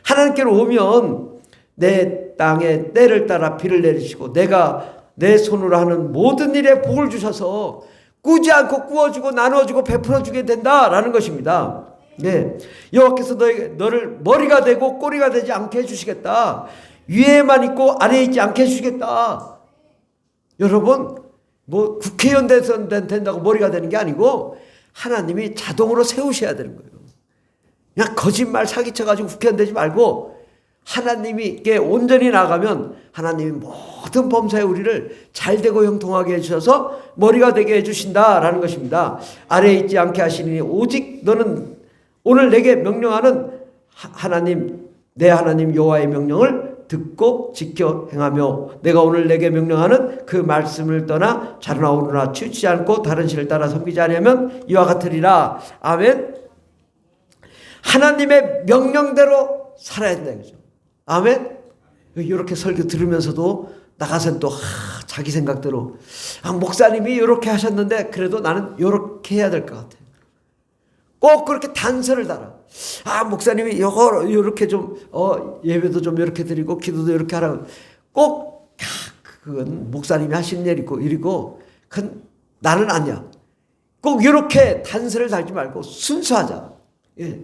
하나님께로 오면 내 땅에 때를 따라 비를 내리시고 내가 내 손으로 하는 모든 일에 복을 주셔서 꾸지 않고 꾸어주고 나눠주고 베풀어주게 된다라는 것입니다. 네. 여호와께서 너를 머리가 되고 꼬리가 되지 않게 해주시겠다. 위에만 있고 아래에 있지 않게 해주시겠다. 여러분 뭐 국회의원 된다고 머리가 되는 게 아니고 하나님이 자동으로 세우셔야 되는 거예요. 그냥 거짓말 사기쳐가지고 국회의원 되지 말고 하나님이께 온전히 나가면 하나님이 모든 범사에 우리를 잘되고 형통하게 해주셔서 머리가 되게 해주신다라는 것입니다. 아래에 있지 않게 하시니 오직 너는 오늘 내게 명령하는 하나님 내 하나님 여호와의 명령을 듣고 지켜 행하며 내가 오늘 내게 명령하는 그 말씀을 떠나 좌로나 우로나 치우치지 않고 다른 신을 따라 섬기지 아니하면 이와 같으리라. 아멘. 하나님의 명령대로 살아야 된다 이거죠. 아멘. 이렇게 설교 들으면서도 나가서는 또 자기 생각대로 목사님이 이렇게 하셨는데 그래도 나는 이렇게 해야 될 것 같아요. 꼭 그렇게 단서를 달아. 목사님이 이렇게 좀 예배도 좀 이렇게 드리고 기도도 이렇게 하라고. 꼭 그건 목사님이 하신 일이고 그건 나는 아니야. 꼭 이렇게 단서를 달지 말고 순수하자. 예.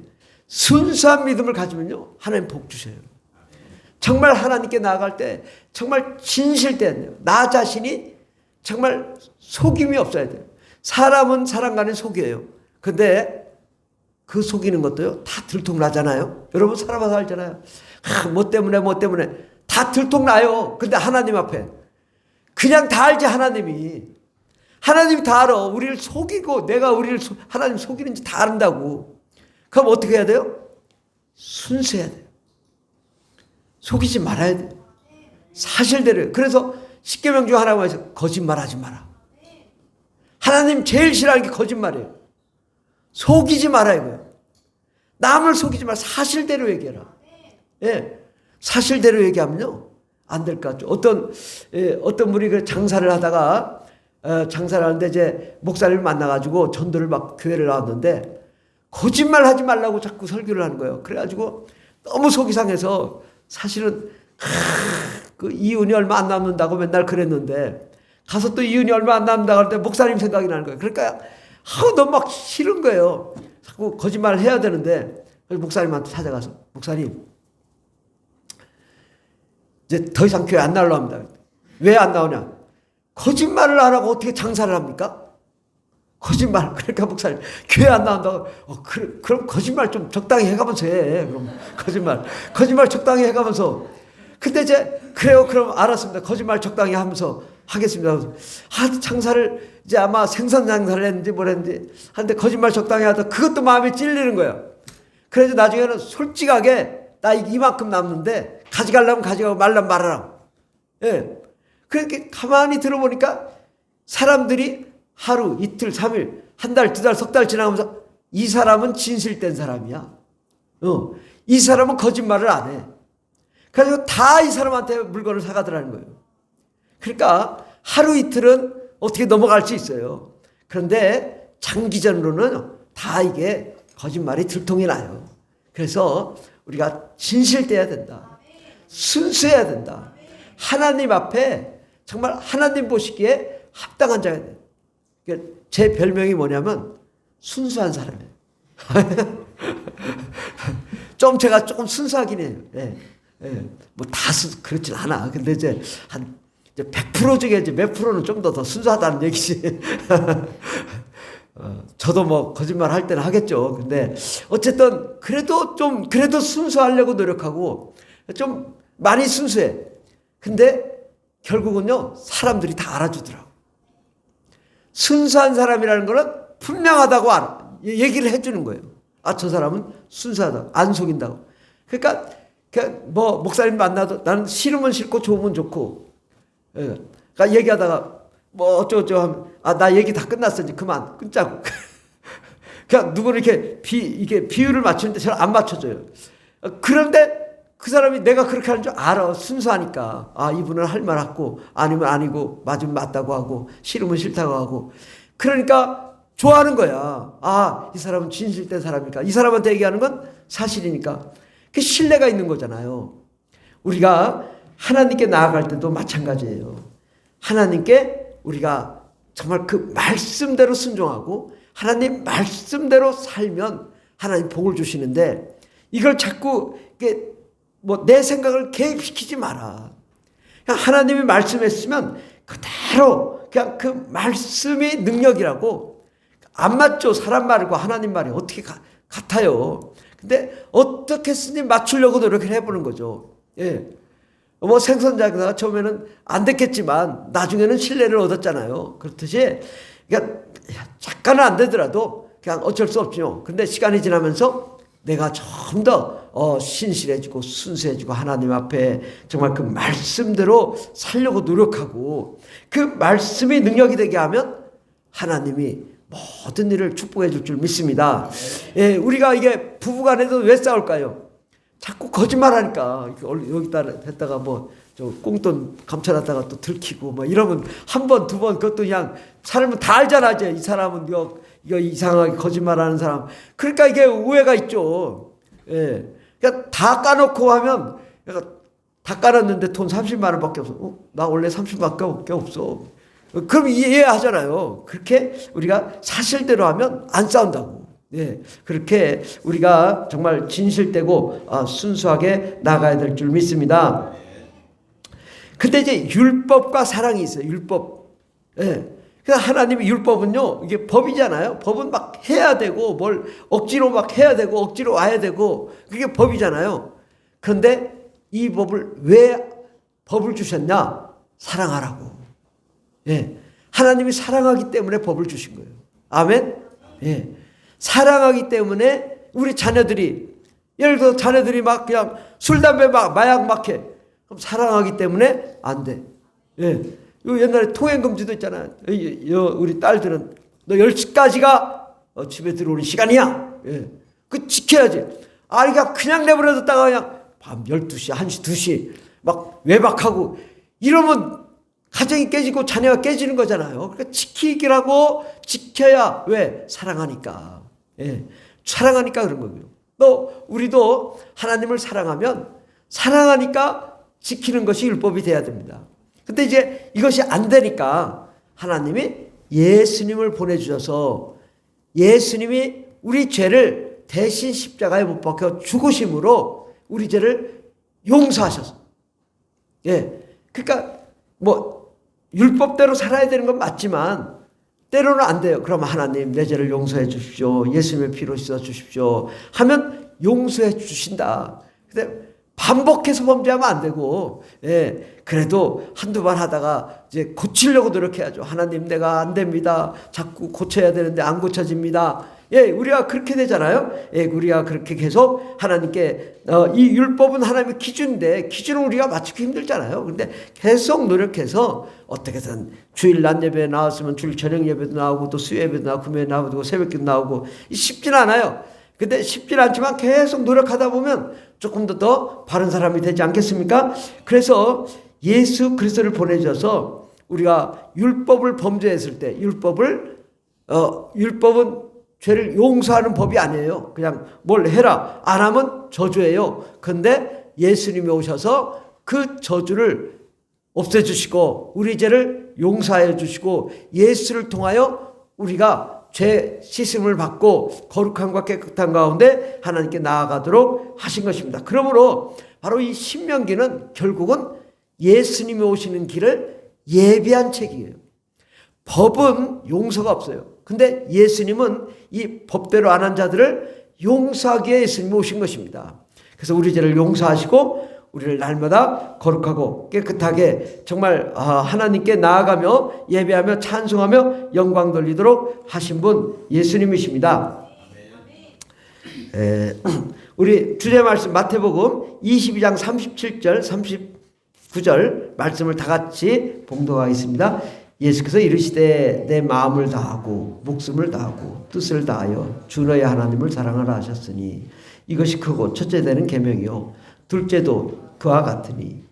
순수한 믿음을 가지면요 하나님 복 주셔요. 정말 하나님께 나아갈 때 정말 진실된 나 자신이 정말 속임이 없어야 돼요. 사람은 사람 간에 속여요. 근데 그 속이는 것도요 다 들통나잖아요. 여러분 살아봐서 알잖아요. 뭐 때문에 다 들통나요. 근데 하나님 앞에 그냥 다 알지. 하나님이 다 알아. 우리를 속이고 내가 하나님 속이는지 다 안다고. 그럼 어떻게 해야 돼요? 순수해야 돼요. 속이지 말아야 돼요. 사실대로. 그래서 십계명 중 하나가 있어요. 거짓말하지 마라. 하나님 제일 싫어하는 게 거짓말이에요. 속이지 마라 이거예요. 남을 속이지 마라. 사실대로 얘기해라. 예, 사실대로 얘기하면요 안 될 것 같죠. 어떤 분이 그 장사를 하다가 장사를 하는데 이제 목사님을 만나가지고 전도를 막 교회를 나왔는데 거짓말 하지 말라고 자꾸 설교를 하는 거예요. 그래가지고 너무 속이 상해서 사실은 그 이윤이 얼마 안 남는다고 맨날 그랬는데 가서 또 이윤이 얼마 안 남는다고 할 때 목사님 생각이 나는 거예요. 그러니까 너무 막 싫은 거예요. 자꾸 거짓말을 해야 되는데 목사님한테 찾아가서 목사님 이제 더 이상 교회 안 나오려고 합니다. 왜 안 나오냐? 거짓말을 안 하고 어떻게 장사를 합니까? 거짓말. 그러니까 목사님 교회 안 나온다고. 그럼 거짓말 좀 적당히 해가면서 해. 그럼 거짓말 적당히 해가면서. 근데 이제 그래요. 그럼 알았습니다. 거짓말 적당히 하면서 하겠습니다. 장사를 이제 아마 생선 장사를 했는지 뭘 했는지 하는데 거짓말 적당히 하다 그것도 마음에 찔리는 거예요. 그래서 나중에는 솔직하게 나 이만큼 남는데 가져가려면 가져가고 말라면 말아라. 예. 그렇게 가만히 들어보니까 사람들이 하루, 이틀, 3일, 한 달, 2달, 석 달 지나가면서 이 사람은 진실된 사람이야. 이 사람은 거짓말을 안 해. 그래서 다 이 사람한테 물건을 사가더라는 거예요. 그러니까 하루 이틀은 어떻게 넘어갈 수 있어요. 그런데 장기전으로는 다 이게 거짓말이 들통이 나요. 그래서 우리가 진실돼야 된다. 순수해야 된다. 하나님 앞에 정말 하나님 보시기에 합당한 자가 돼요. 제 별명이 뭐냐면 순수한 사람이에요. 좀 제가 조금 순수하긴 해요. 예. 예. 뭐 다 그렇진 않아. 근데 이제 한 100% 중에 이제 몇 프로는 좀 더 순수하다는 얘기지. 저도 뭐 거짓말 할 때는 하겠죠. 근데 어쨌든 그래도 순수하려고 노력하고 좀 많이 순수해. 근데 결국은요, 사람들이 다 알아주더라고. 순수한 사람이라는 거는 분명하다고 얘기를 해주는 거예요. 아, 저 사람은 순수하다. 안 속인다고. 그러니까 뭐 목사님 만나도 나는 싫으면 싫고 좋으면 좋고. 예. 그러니까 얘기하다가 뭐 어쩌고저쩌고 하면 나 얘기 다 끝났어. 이제 그만 끊자고. 그냥 누구를 이게 비율을 맞추는데 잘 안 맞춰줘요. 그런데 그 사람이 내가 그렇게 하는 줄 알아. 순수하니까. 이분은 할 말 같고 아니면 아니고 맞으면 맞다고 하고 싫으면 싫다고 하고. 그러니까 좋아하는 거야. 이 사람은 진실된 사람이니까. 이 사람한테 얘기하는 건 사실이니까. 그 신뢰가 있는 거잖아요. 우리가 하나님께 나아갈 때도 마찬가지예요. 하나님께 우리가 정말 그 말씀대로 순종하고 하나님 말씀대로 살면 하나님 복을 주시는데, 이걸 자꾸 뭐 내 생각을 개입시키지 마라. 그냥 하나님이 말씀했으면 그대로 그냥 그 말씀이 능력이라고. 안 맞죠. 사람 말과 하나님 말이 어떻게 같아요. 근데 어떻게 쓰니 맞추려고 노력을 해보는 거죠. 예. 뭐 생선장사가 처음에는 안 됐겠지만 나중에는 신뢰를 얻었잖아요. 그렇듯이 그러니까 잠깐은 안 되더라도 그냥 어쩔 수 없죠. 근데 시간이 지나면서 내가 좀 더 신실해지고 순수해지고 하나님 앞에 정말 그 말씀대로 살려고 노력하고 그 말씀이 능력이 되게 하면 하나님이 모든 일을 축복해 줄 줄 믿습니다. 예, 우리가 이게 부부간에도 왜 싸울까요? 자꾸 거짓말하니까 여기다 했다가 뭐 저 꽁돈 감춰놨다가 또 들키고 뭐 이러면 한 번, 두 번 그것도 그냥 사람은 다 알잖아. 이제 이 사람은 이거 이상하게 거짓말하는 사람. 그러니까 이게 오해가 있죠. 예, 그러니까 다 까놓고 하면 다 깔았는데 돈 30만 원밖에 없어. 나 원래 30만밖에 없어. 그럼 이해하잖아요. 그렇게 우리가 사실대로 하면 안 싸운다고. 예, 그렇게 우리가 정말 진실되고 순수하게 나가야 될 줄 믿습니다. 근데 이제 율법과 사랑이 있어요. 율법. 예. 그래서 하나님의 율법은요, 이게 법이잖아요. 법은 막 해야 되고, 뭘 억지로 막 해야 되고, 억지로 와야 되고, 그게 법이잖아요. 그런데 이 법을 왜 법을 주셨냐? 사랑하라고. 예. 하나님이 사랑하기 때문에 법을 주신 거예요. 아멘? 예. 사랑하기 때문에 우리 자녀들이, 예를 들어 자녀들이 막 그냥 술, 담배 막 마약 막 해. 그럼 사랑하기 때문에 안 돼. 예. 옛날에 통행금지도 있잖아요. 우리 딸들은 너 10시까지가 집에 들어오는 시간이야. 예. 그 지켜야지. 그냥 내버려뒀다가 그냥 밤 12시, 1시, 2시 막 외박하고 이러면 가정이 깨지고 자녀가 깨지는 거잖아요. 그러니까 지키기라고 지켜야. 왜? 사랑하니까. 예. 사랑하니까 그런 거고요. 또 우리도 하나님을 사랑하니까 지키는 것이 율법이 돼야 됩니다. 근데 이제 이것이 안 되니까 하나님이 예수님을 보내주셔서 예수님이 우리 죄를 대신 십자가에 못 박혀 죽으심으로 우리 죄를 용서하셔서. 예. 그러니까 뭐 율법대로 살아야 되는 건 맞지만 때로는 안 돼요. 그럼 하나님 내 죄를 용서해 주십시오. 예수님의 피로 씻어 주십시오. 하면 용서해 주신다. 근데 반복해서 범죄하면 안 되고, 예, 그래도 한두 번 하다가 이제 고치려고 노력해야죠. 하나님 내가 안 됩니다. 자꾸 고쳐야 되는데 안 고쳐집니다. 예, 우리가 그렇게 되잖아요. 예, 우리가 그렇게 계속 하나님께 이 율법은 하나님의 기준인데 기준을 우리가 맞추기 힘들잖아요. 근데 계속 노력해서 어떻게든 주일 낮 예배에 나왔으면 주일 저녁 예배도 나오고 또 수요 예배도 나오고 금요일 나오고 새벽기도 나오고 쉽진 않아요. 근데 쉽진 않지만 계속 노력하다 보면 조금 더 바른 사람이 되지 않겠습니까? 그래서 예수 그리스도를 보내주셔서 우리가 율법을 범죄했을 때 율법은 죄를 용서하는 법이 아니에요. 그냥 뭘 해라 안 하면 저주예요. 그런데 예수님이 오셔서 그 저주를 없애주시고 우리 죄를 용서해 주시고 예수를 통하여 우리가 죄 씻음을 받고 거룩함과 깨끗함 가운데 하나님께 나아가도록 하신 것입니다. 그러므로 바로 이 신명기는 결국은 예수님이 오시는 길을 예비한 책이에요. 법은 용서가 없어요. 근데 예수님은 이 법대로 안 한 자들을 용서하기에 예수님이 오신 것입니다. 그래서 우리 죄를 용서하시고 우리를 날마다 거룩하고 깨끗하게 정말 하나님께 나아가며 예배하며 찬송하며 영광 돌리도록 하신 분 예수님이십니다. 우리 주제 말씀 마태복음 22장 37절 39절 말씀을 다 같이 봉독하겠습니다. 예수께서 이르시되 내 마음을 다하고 목숨을 다하고 뜻을 다하여 주 너의 하나님을 사랑하라 하셨으니 이것이 크고 첫째 되는 계명이요 둘째도 그와 같으니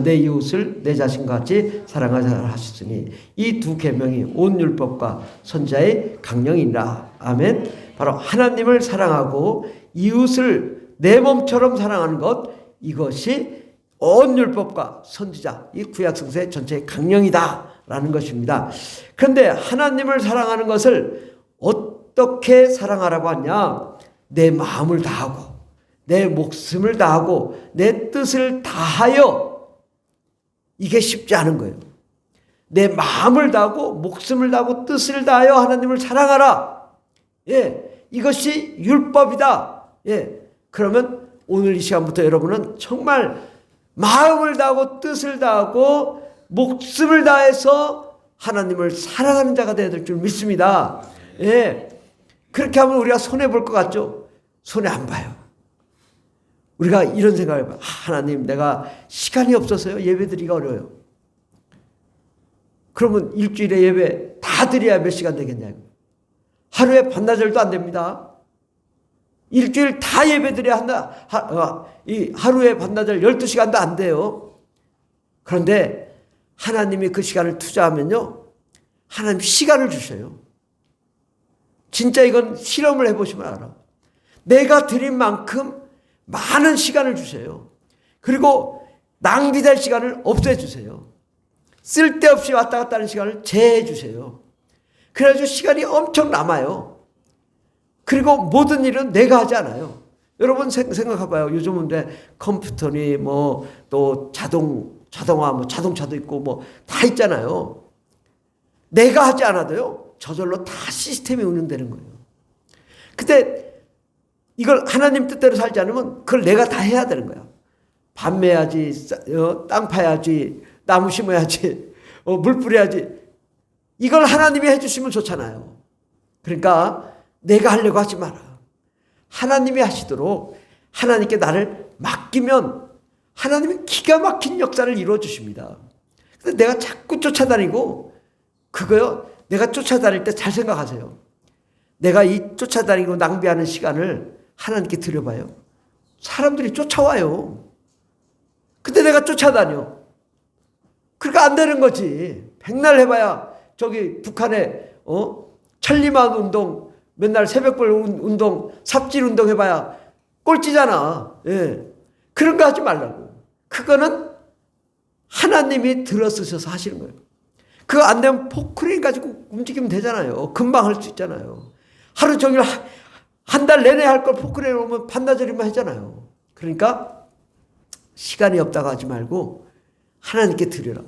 내 이웃을 내 자신과 같이 사랑하라 하셨으니 이 두 계명이 온 율법과 선지자의 강령이라. 아멘. 바로 하나님을 사랑하고 이웃을 내 몸처럼 사랑하는 것, 이것이 온 율법과 선지자 이 구약 성서의 전체의 강령이다 라는 것입니다. 그런데 하나님을 사랑하는 것을 어떻게 사랑하라고 하냐? 내 마음을 다하고 내 목숨을 다하고 내 뜻을 다하여. 이게 쉽지 않은 거예요. 내 마음을 다하고 목숨을 다하고 뜻을 다하여 하나님을 사랑하라. 예, 이것이 율법이다. 예, 그러면 오늘 이 시간부터 여러분은 정말 마음을 다하고 뜻을 다하고 목숨을 다해서 하나님을 사랑하는 자가 되어야 될 줄 믿습니다. 예, 그렇게 하면 우리가 손해볼 것 같죠? 손해 안 봐요. 우리가 이런 생각을 해봐요. 하나님, 내가 시간이 없어서요 예배드리기가 어려워요. 그러면 일주일에 예배 다 드려야 몇 시간 되겠냐고. 하루에 반나절도 안 됩니다. 일주일 다 예배 드려야 한다. 하루에 반나절 12시간도 안 돼요. 그런데 하나님이 그 시간을 투자하면요, 하나님 시간을 주셔요. 진짜 이건 실험을 해보시면 알아. 내가 드린 만큼 많은 시간을 주세요. 그리고 낭비될 시간을 없애주세요. 쓸데없이 왔다 갔다 하는 시간을 제해주세요. 그래가지고 시간이 엄청 남아요. 그리고 모든 일은 내가 하지 않아요. 여러분 생각해봐요. 요즘은 컴퓨터니 뭐 또 자동화 뭐 자동차도 있고 뭐 다 있잖아요. 내가 하지 않아도요 저절로 다 시스템이 운영되는 거예요. 근데 이걸 하나님 뜻대로 살지 않으면 그걸 내가 다 해야 되는 거야. 밥 매야지, 땅 파야지, 나무 심어야지, 물 뿌려야지. 이걸 하나님이 해주시면 좋잖아요. 그러니까 내가 하려고 하지 마라. 하나님이 하시도록 하나님께 나를 맡기면 하나님이 기가 막힌 역사를 이루어 주십니다. 근데 내가 자꾸 쫓아다니고, 그거요, 내가 쫓아다닐 때 잘 생각하세요. 내가 이 쫓아다니고 낭비하는 시간을 하나님께 드려봐요. 사람들이 쫓아와요. 근데 내가 쫓아다녀. 그러니까 안 되는 거지. 백날 해봐야 저기 북한에 천리만 운동, 맨날 새벽별 운동, 삽질 운동 해봐야 꼴찌잖아. 예. 그런 거 하지 말라고. 그거는 하나님이 들어쓰셔서 하시는 거예요. 그거 안 되면 포크레인 가지고 움직이면 되잖아요. 금방 할 수 있잖아요. 하루 종일 한 달 내내 할 걸 포크레인 오면 반나절이면 하잖아요. 그러니까 시간이 없다고 하지 말고 하나님께 드려라.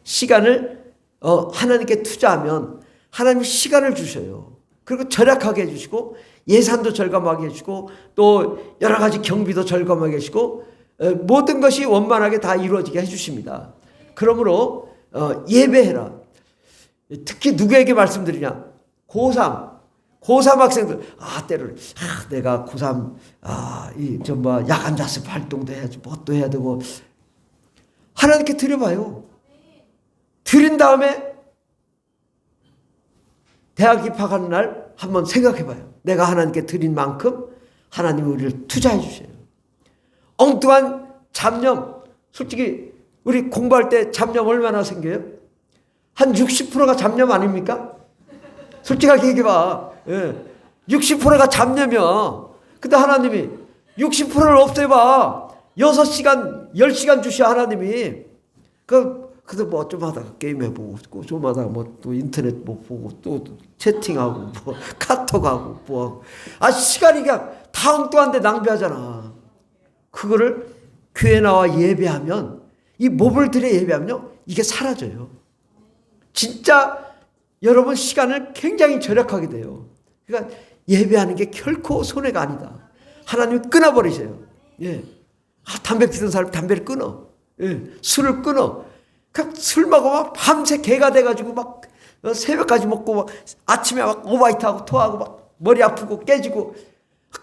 시간을 하나님께 투자하면 하나님이 시간을 주셔요. 그리고 절약하게 해주시고 예산도 절감하게 해주시고 또 여러 가지 경비도 절감하게 해주시고 모든 것이 원만하게 다 이루어지게 해주십니다. 그러므로 예배해라. 특히 누구에게 말씀드리냐? 고3 고3 학생들, 때로는, 내가 고3, 야간 자습 활동도 해야지, 뭣도 해야 되고. 하나님께 드려봐요. 드린 다음에 대학 입학하는 날 한번 생각해봐요. 내가 하나님께 드린 만큼 하나님이 우리를 투자해 주셔요. 엉뚱한 잡념, 솔직히 우리 공부할 때 잡념 얼마나 생겨요? 한 60%가 잡념 아닙니까? 솔직하게 얘기해봐. 60%가 잡념이야. 근데 하나님이 60%를 없애봐. 6시간, 10시간 주셔, 하나님이. 그래서 뭐 좀 하다가 게임해보고, 좀 하다가 뭐 또 인터넷 뭐 보고, 또 채팅하고, 뭐 카톡하고, 뭐. 시간이 그냥 다 엉뚱한데 낭비하잖아. 그거를 교회 나와 예배하면, 이 몸을 들여 예배하면요, 이게 사라져요. 진짜 여러분 시간을 굉장히 절약하게 돼요. 그러니까 예배하는 게 결코 손해가 아니다. 하나님이 끊어버리세요. 담배 피던 사람이 담배를 끊어. 술을 끊어. 술 먹어 막 밤새 개가 돼가지고 막 새벽까지 먹고 막 아침에 막 오바이트하고 토하고 막 머리 아프고 깨지고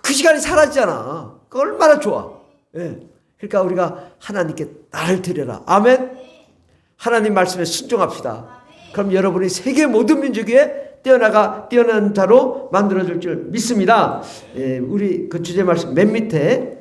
그 시간이 사라지잖아. 그 얼마나 좋아. 그러니까 우리가 하나님께 나를 드려라. 아멘. 하나님 말씀에 순종합시다. 그럼 여러분이 세계 모든 민족에 뛰어난 자로 만들어줄 줄 믿습니다. 우리 그 주제 말씀 맨 밑에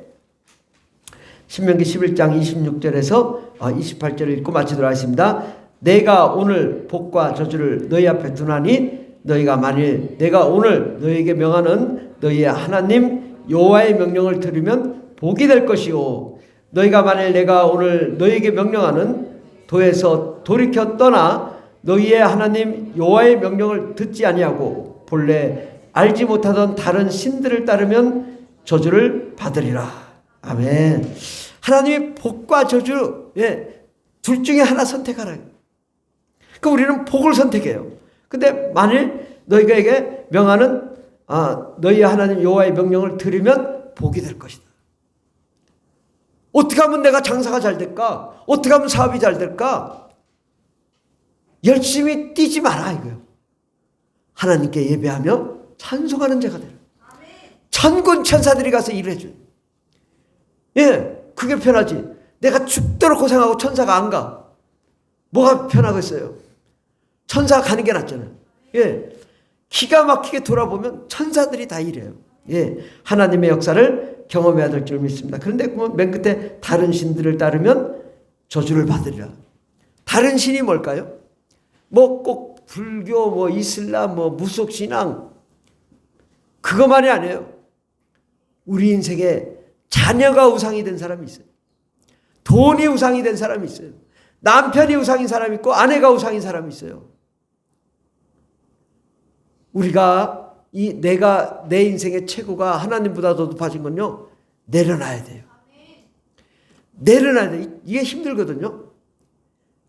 신명기 11장 26절에서 28절을 읽고 마치도록 하겠습니다. 내가 오늘 복과 저주를 너희 앞에 두나니 너희가 만일 내가 오늘 너희에게 명하는 너희의 하나님 여호와의 명령을 들으면 복이 될 것이요 너희가 만일 내가 오늘 너희에게 명령하는 도에서 돌이켜 떠나 너희의 하나님 여호와의 명령을 듣지 아니하고 본래 알지 못하던 다른 신들을 따르면 저주를 받으리라. 아멘. 하나님이 복과 저주, 둘 중에 하나 선택하라. 그러니까 우리는 복을 선택해요. 근데 만일 너희에게 명하는 너희 하나님 여호와의 명령을 들으면 복이 될 것이다. 어떻게 하면 내가 장사가 잘 될까? 어떻게 하면 사업이 잘 될까? 열심히 뛰지 마라 이거요. 하나님께 예배하며 찬송하는 자가 되라. 천군 천사들이 가서 일해줘. 그게 편하지. 내가 죽도록 고생하고 천사가 안 가. 뭐가 편하겠어요? 천사가 가는 게 낫잖아요. 기가 막히게 돌아보면 천사들이 다 일해요. 하나님의 역사를 경험해야 될 줄 믿습니다. 그런데 맨 끝에 다른 신들을 따르면 저주를 받으리라. 다른 신이 뭘까요? 뭐 꼭 불교, 뭐 이슬람, 뭐 무속신앙 그것만이 아니에요. 우리 인생에 자녀가 우상이 된 사람이 있어요. 돈이 우상이 된 사람이 있어요. 남편이 우상인 사람이 있고 아내가 우상인 사람이 있어요. 우리가 내가 내 인생의 최고가 하나님보다 더 높아진 건요. 내려놔야 돼요. 내려놔야 돼요. 이게 힘들거든요.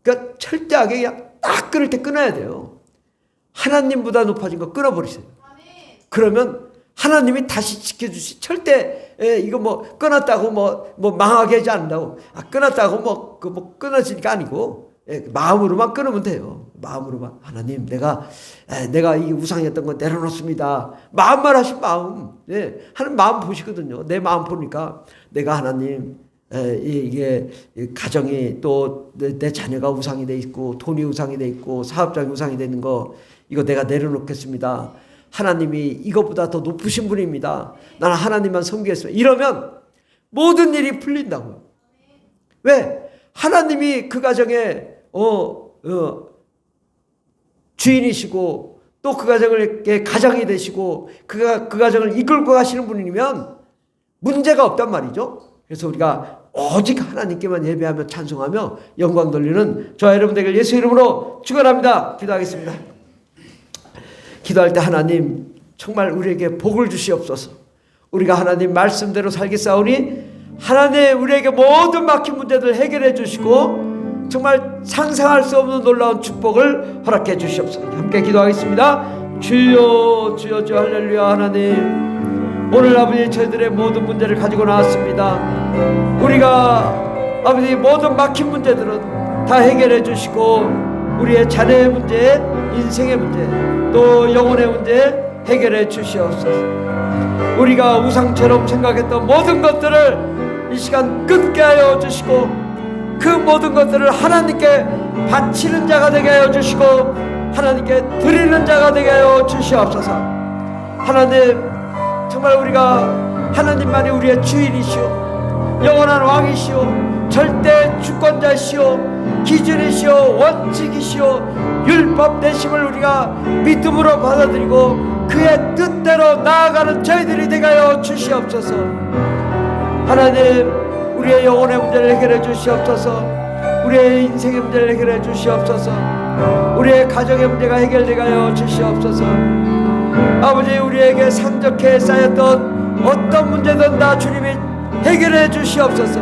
그러니까 철저하게 그냥 딱 끊을 때 끊어야 돼요. 하나님보다 높아진 거 끊어버리세요. 그러면 하나님이 다시 지켜주시. 절대 이거 뭐 끊었다고 뭐 망하게 하지 않는다고. 끊었다고 끊어지니까 아니고 마음으로만 끊으면 돼요. 마음으로만 하나님 내가 이 우상이었던 거 내려놓습니다. 마음만 하신 마음. 하나님 마음 보시거든요. 내 마음 보니까 내가 하나님 이게 가정이 또 내 자녀가 우상이 돼 있고 돈이 우상이 돼 있고 사업장이 우상이 되는 거 이거 내가 내려놓겠습니다. 하나님이 이것보다 더 높으신 분입니다. 나는 하나님만 섬기겠습니다. 이러면 모든 일이 풀린다고요. 왜? 하나님이 그 가정에 주인이시고 또 그 가정을 가장이 되시고 그 가정을 이끌고 가시는 분이면 문제가 없단 말이죠. 그래서 우리가 오직 하나님께만 예배하며 찬송하며 영광 돌리는 저와 여러분 되길 예수 이름으로 축원합니다. 기도하겠습니다. 기도할 때 하나님 정말 우리에게 복을 주시옵소서. 우리가 하나님 말씀대로 살겠사오니 하나님 우리에게 모든 막힌 문제들 해결해 주시고 정말 상상할 수 없는 놀라운 축복을 허락해 주시옵소서. 함께 기도하겠습니다. 주여 주여 주 할렐루야. 하나님 오늘 아버지 저희들의 모든 문제를 가지고 나왔습니다. 우리가 아버지 모든 막힌 문제들은 다 해결해 주시고 우리의 자녀의 문제, 인생의 문제, 또 영혼의 문제, 해결해 주시옵소서. 우리가 우상처럼 생각했던 모든 것들을 이 시간 끊게 하여 주시고, 그 모든 것들을 하나님께 바치는 자가 되게 하여 주시고, 하나님께 드리는 자가 되게 하여 주시옵소서. 하나님, 정말 우리가 하나님만이 우리의 주인이시오, 영원한 왕이시오, 절대 주권자시오, 기준이시오, 원칙이시오, 율법 되심을 우리가 믿음으로 받아들이고 그의 뜻대로 나아가는 저희들이 되게 하여 주시옵소서. 하나님, 우리의 영혼의 문제를 해결해 주시옵소서. 우리의 인생의 문제를 해결해 주시옵소서. 우리의 가정의 문제가 해결되게 하여 주시옵소서. 아버지, 우리에게 산적해 쌓였던 어떤 문제든 다 주님이 해결해 주시옵소서.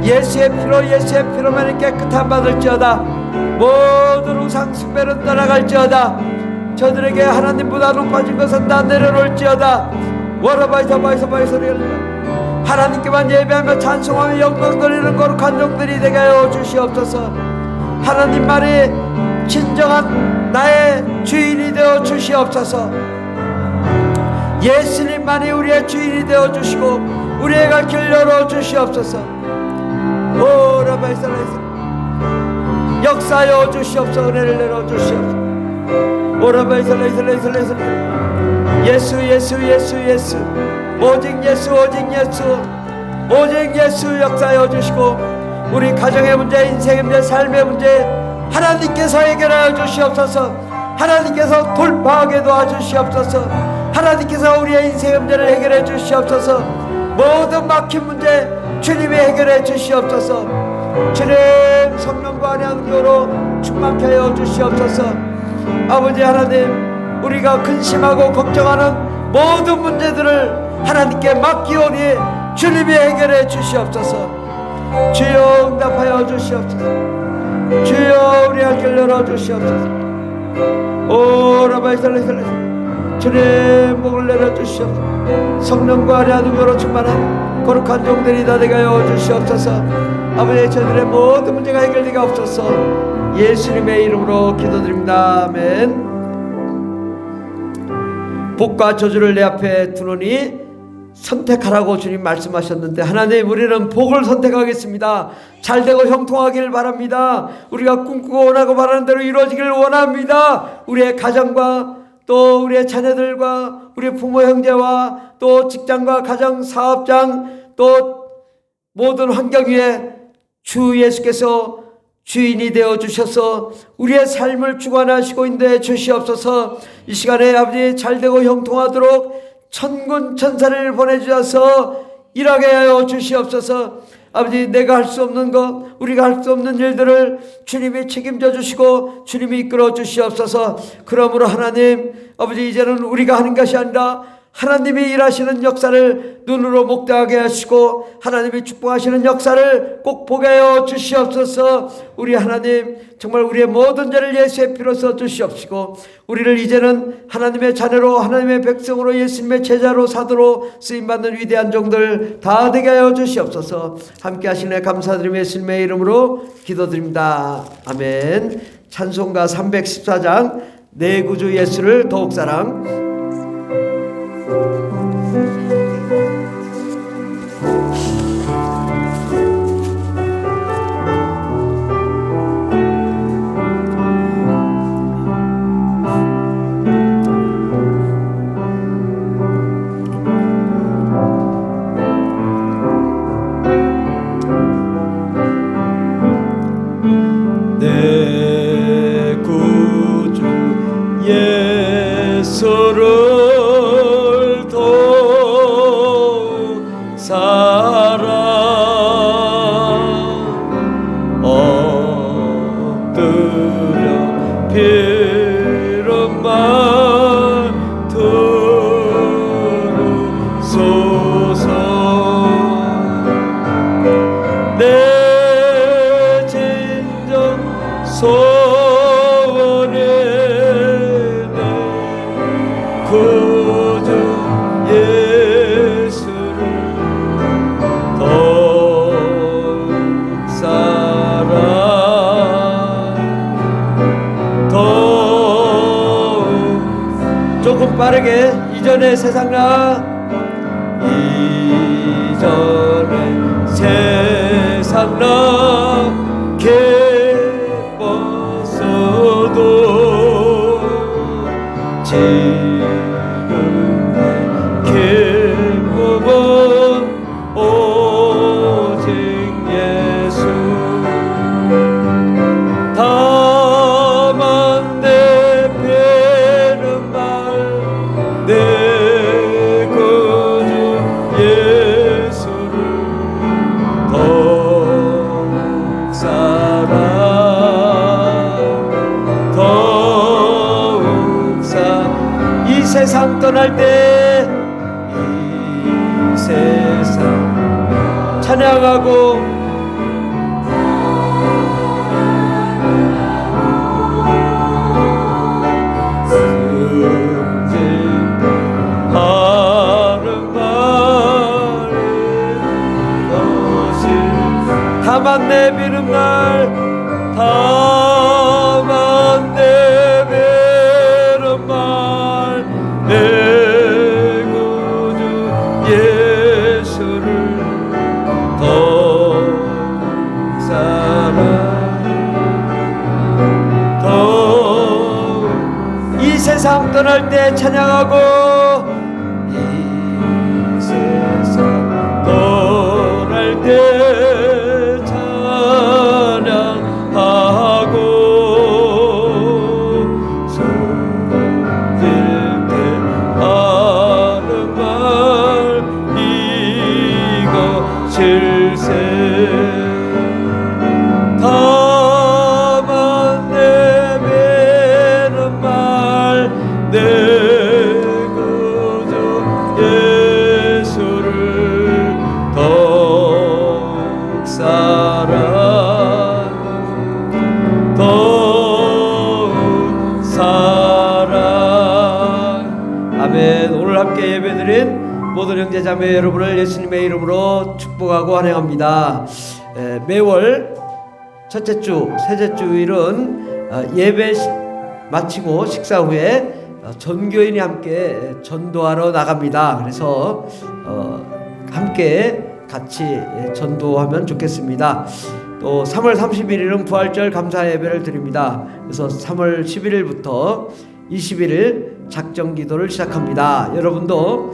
예수의 피로만 깨끗한 받을지어다. 모든 우상 숭배는 떠나갈지어다. 저들에게 하나님보다 높아진 것은 다 내려놓을지어다. 하나님께만 예배하며 찬송하며 영광 돌리는 거룩한 종들이 되게 하여 주시옵소서. 하나님만이 진정한 나의 주인이 되어 주시옵소서. 예수님만이 우리의 주인이 되어 주시고 우리의 갈 길 열어 주시옵소서. 역사하여 주시옵소서. 은혜를 내려 주시옵소서. 예수 오직 예수 역사하여 주시고, 우리 가정의 문제, 인생의 문제, 삶의 문제 하나님께서 해결하여 주시옵소서. 하나님께서 돌파하게 도와주시옵소서. 하나님께서 우리의 인생의 문제를 해결해 주시옵소서. 모든 막힌 문제 주님이 해결해 주시옵소서. 주님, 성령과 능력으로 충만케 하여 주시옵소서. 아버지 하나님, 우리가 근심하고 걱정하는 모든 문제들을 하나님께 맡기오니 주님이 해결해 주시옵소서. 주여 응답하여 주시옵소서. 주여 우리 할 길 열어 주시옵소서. 주님, 목을 내려 주시옵소서. 성령과 능력으로 충만한 거룩한 종들이 다 되게 하여 주시옵소서. 아버지, 저들의 모든 문제가 해결되게 없어서 예수님의 이름으로 기도드립니다. 아멘. 복과 저주를 내 앞에 두노니 선택하라고 주님 말씀하셨는데, 하나님, 우리는 복을 선택하겠습니다. 잘되고 형통하기를 바랍니다. 우리가 꿈꾸고 원하고 바라는 대로 이루어지기를 원합니다. 우리의 가정과 또 우리의 자녀들과 우리 부모 형제와 또 직장과 가정 사업장 또 모든 환경 위에 주 예수께서 주인이 되어 주셔서 우리의 삶을 주관하시고 인도해 주시옵소서. 이 시간에 아버지, 잘되고 형통하도록 천군 천사를 보내주셔서 일하게 하여 주시옵소서. 아버지, 내가 할 수 없는 것, 우리가 할 수 없는 일들을 주님이 책임져 주시고 주님이 이끌어 주시옵소서. 그러므로 하나님, 아버지, 이제는 우리가 하는 것이 아니라 하나님이 일하시는 역사를 눈으로 목도하게 하시고 하나님이 축복하시는 역사를 꼭 보게 하여 주시옵소서. 우리 하나님, 정말 우리의 모든 죄를 예수의 피로 써 주시옵시고 우리를 이제는 하나님의 자녀로, 하나님의 백성으로, 예수님의 제자로, 사도로 쓰임받는 위대한 종들 다 되게 하여 주시옵소서. 함께 하시네 감사드리며 예수님의 이름으로 기도드립니다. 아멘. 찬송가 314장 내 구주 예수를 더욱 사랑. 내 구주 예수를 더욱 사랑 엎드려 비름만 들으소서. 내 진정 소원에 내 구주 예수를 빠르게 이전의 세상 나 이전의 세상 나 기뻤어도 지금 내 기쁨은 오직 예수 다만 내 배는 말내 구주 예수를 더욱 사랑 더욱 이 세상 떠날 때 이 세상 찬양하고 하는 말이 것이 다만 내비는 날 다만 내비는 말내 구주 예수를 더욱 사랑 더욱 이 세상 떠날 때 찬양하고 이 세상 떠날 때 찬양하고 손들 때 하는 말 이것일세 다만 내배는 말내 구주 예수를 더욱 사랑 더욱 사랑 아멘. 오늘 함께 예배드린 모든 형제자매 여러분을 예수님의 이름으로 축복하고 환영합니다. 매월 첫째 주, 셋째 주일은 예배 마치고 식사 후에 전교인이 함께 전도하러 나갑니다. 그래서 함께 같이 전도하면 좋겠습니다. 또 3월 31일은 부활절 감사 예배를 드립니다. 그래서 3월 11일부터 21일 작정 기도를 시작합니다. 여러분도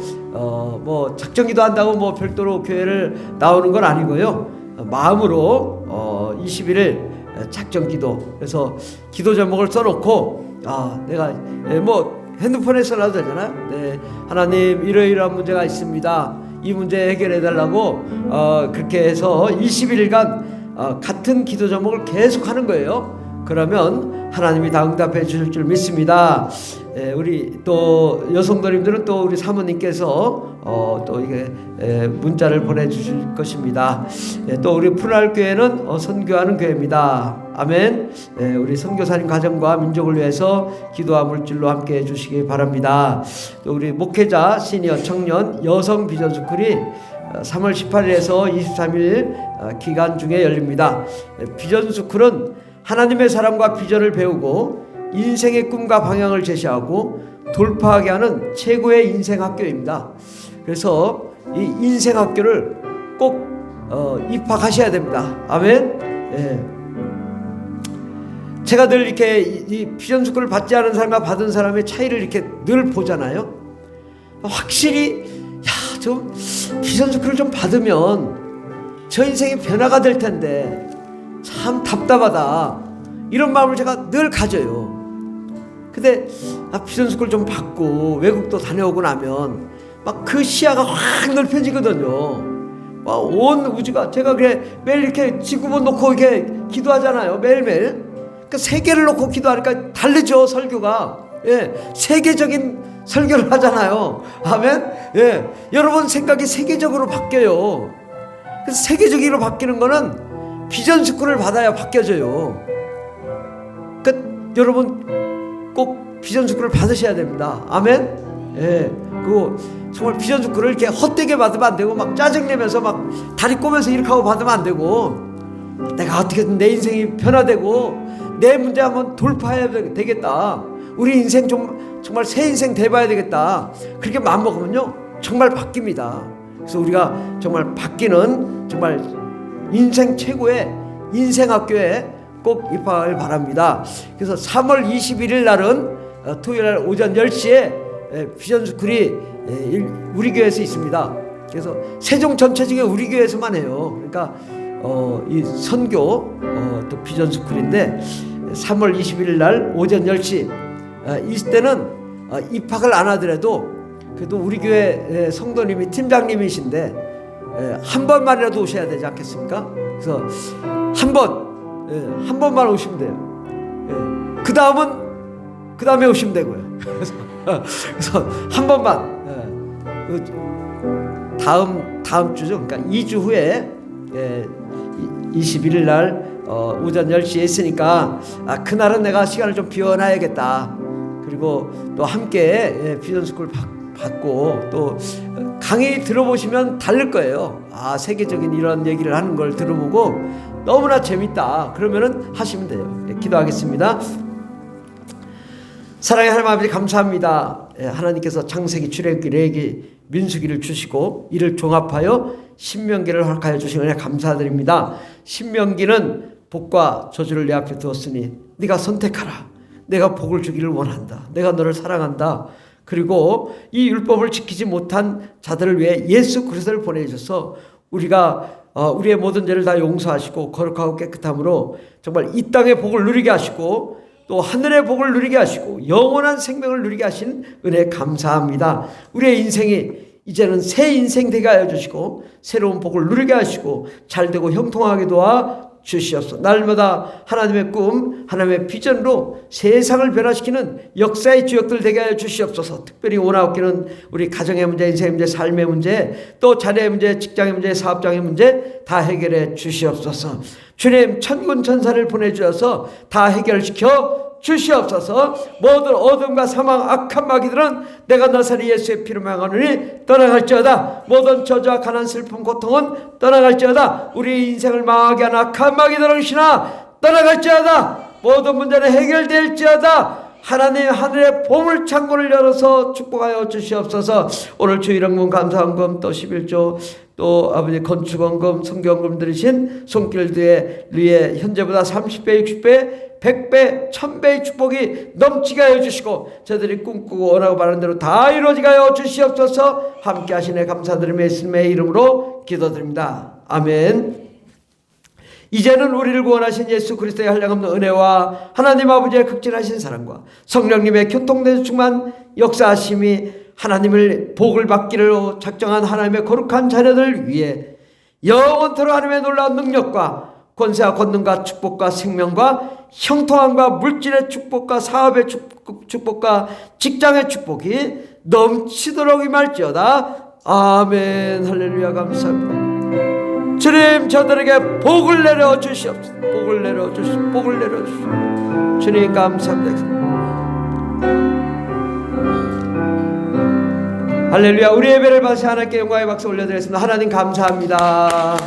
뭐 작정 기도 한다고 뭐 별도로 교회를 나오는 건 아니고요. 마음으로 21일 작정 기도. 그래서 기도 제목을 써놓고 내가 뭐 핸드폰에 써놔도 되잖아요. 네, 하나님 이러이러한 문제가 있습니다. 이 문제 해결해 달라고 그렇게 해서 21일간 같은 기도 제목을 계속 하는 거예요. 그러면 하나님이 다 응답해 주실 줄 믿습니다. 우리 또 여성도님들은 또 우리 사모님께서 또 이게 문자를 보내주실 것입니다. 또 우리 푸날교회는 선교하는 교회입니다. 아멘. 우리 선교사님 가정과 민족을 위해서 기도와 물질로 함께 해주시기 바랍니다. 또 우리 목회자 시니어 청년 여성 비전스쿨이 3월 18일에서 23일 기간 중에 열립니다. 비전스쿨은 하나님의 사랑과 비전을 배우고 인생의 꿈과 방향을 제시하고 돌파하게 하는 최고의 인생 학교입니다. 그래서 이 인생 학교를 꼭 입학하셔야 됩니다. 아멘. 제가 늘 이렇게 이 비전스쿨을 받지 않은 사람과 받은 사람의 차이를 이렇게 늘 보잖아요. 확실히 저 비전스쿨을 좀 받으면 저 인생이 변화가 될 텐데 참 답답하다, 이런 마음을 제가 늘 가져요. 근데 비전스쿨 좀 받고 외국도 다녀오고 나면 막 그 시야가 확 넓혀지거든요. 막 온 우주가, 제가 그래 매일 이렇게 지구본 놓고 이렇게 기도하잖아요. 매일매일. 그러니까 세계를 놓고 기도하니까 다르죠, 설교가. 세계적인 설교를 하잖아요. 아멘. 여러분 생각이 세계적으로 바뀌어요. 그래서 세계적으로 바뀌는 거는 비전스쿨을 받아야 바뀌어져요. 그러니까 여러분 꼭 비전스쿨을 받으셔야 됩니다. 아멘. 그리고 정말 비전스쿨을 이렇게 헛되게 받으면 안 되고 막 짜증내면서 막 다리 꼬면서 이렇게 하고 받으면 안 되고, 내가 어떻게든 내 인생이 변화되고 내 문제 한번 돌파해야 되겠다. 우리 인생 정말 정말 새 인생 돼봐야 되겠다, 그렇게 마음먹으면요 정말 바뀝니다. 그래서 우리가 정말 바뀌는 정말 인생 최고의 인생학교에 꼭 입학을 바랍니다. 그래서 3월 21일 날은 토요일 날 오전 10시에 비전스쿨이 우리 교회에서 있습니다. 그래서 세종 전체 중에 우리 교회에서만 해요. 그러니까 이 선교 또 비전스쿨인데 3월 21일 날 오전 10시 이때는 입학을 안 하더라도 그래도 우리 교회 성도님이 팀장님이신데 한 번만이라도 오셔야 되지 않겠습니까? 그래서 한 번만 오시면 돼요. 그 다음에 오시면 되고요. 그래서 한 번만 다음 주죠. 그러니까 2주 후에 21일 날 오전 10시에 있으니까 그날은 내가 시간을 좀 비워놔야겠다. 그리고 또 함께 비전스쿨 받고 또 강의 들어보시면 다를 거예요. 세계적인 이런 얘기를 하는 걸 들어보고 너무나 재밌다, 그러면은 하시면 돼요. 기도하겠습니다. 사랑의 하나님 아버지, 감사합니다. 하나님께서 창세기, 출애굽기, 레위기, 민수기를 주시고 이를 종합하여 신명기를 허락하여 주신 은혜 감사드립니다. 신명기는 복과 저주를 내 앞에 두었으니 네가 선택하라. 내가 복을 주기를 원한다. 내가 너를 사랑한다. 그리고 이 율법을 지키지 못한 자들을 위해 예수 그리스도를 보내주셔서 우리가 우리의 모든 죄를 다 용서하시고 거룩하고 깨끗함으로 정말 이 땅의 복을 누리게 하시고 또 하늘의 복을 누리게 하시고 영원한 생명을 누리게 하신 은혜 감사합니다. 우리의 인생이 이제는 새 인생 되게 하여 주시고 새로운 복을 누리게 하시고 잘되고 형통하게 도와 주시옵소서. 날마다 하나님의 꿈, 하나님의 비전으로 세상을 변화시키는 역사의 주역들 되게 하여 주시옵소서. 특별히 원하옵기는 우리 가정의 문제, 인생의 문제, 삶의 문제, 또 자녀의 문제, 직장의 문제, 사업장의 문제 다 해결해 주시옵소서. 주님, 천군 천사를 보내주셔서 다 해결시켜 주시옵소서. 모든 어둠과 사망, 악한 마귀들은 내가 나사렛 예수의 피로 명하노니 떠나갈지어다. 모든 저주와 가난, 슬픔, 고통은 떠나갈지어다. 우리 인생을 망하게 하는 악한 마귀들은 시나 떠나갈지어다. 모든 문제는 해결될지어다. 하나님 하늘의 보물 창고를 열어서 축복하여 주시옵소서. 오늘 주일헌금, 감사헌금, 또 11조, 또 아버지 건축헌금, 성경헌금 들으신 손길들의 위에 현재보다 30배, 60배, 100배, 1000배의 축복이 넘치게 하여 주시고 저들이 꿈꾸고 원하고 바라는 대로 다 이루어지게 하여 주시옵소서. 함께 하시네 감사드리며 예수님의 이름으로 기도드립니다. 아멘. 이제는 우리를 구원하신 예수 그리스도의 한량없는 은혜와 하나님 아버지의 극진하신 사랑과 성령님의 교통된 충만 역사하심이 하나님을 복을 받기를 작정한 하나님의 거룩한 자녀들 위해 영원토록 하나님의 놀라운 능력과 권세와 권능과 축복과 생명과 형통함과 물질의 축복과 사업의 축복과 직장의 축복이 넘치도록 임할지어다. 아멘. 할렐루야. 감사합니다. 주님, 저들에게 복을 내려 주시옵소서. 복을 내려 주시옵소서. 복을 내려 주시옵소서. 주님 감사합니다. 할렐루야. 우리 예배를 받으시 하나님께 영광의 박수 올려드리겠습니다. 하나님 감사합니다.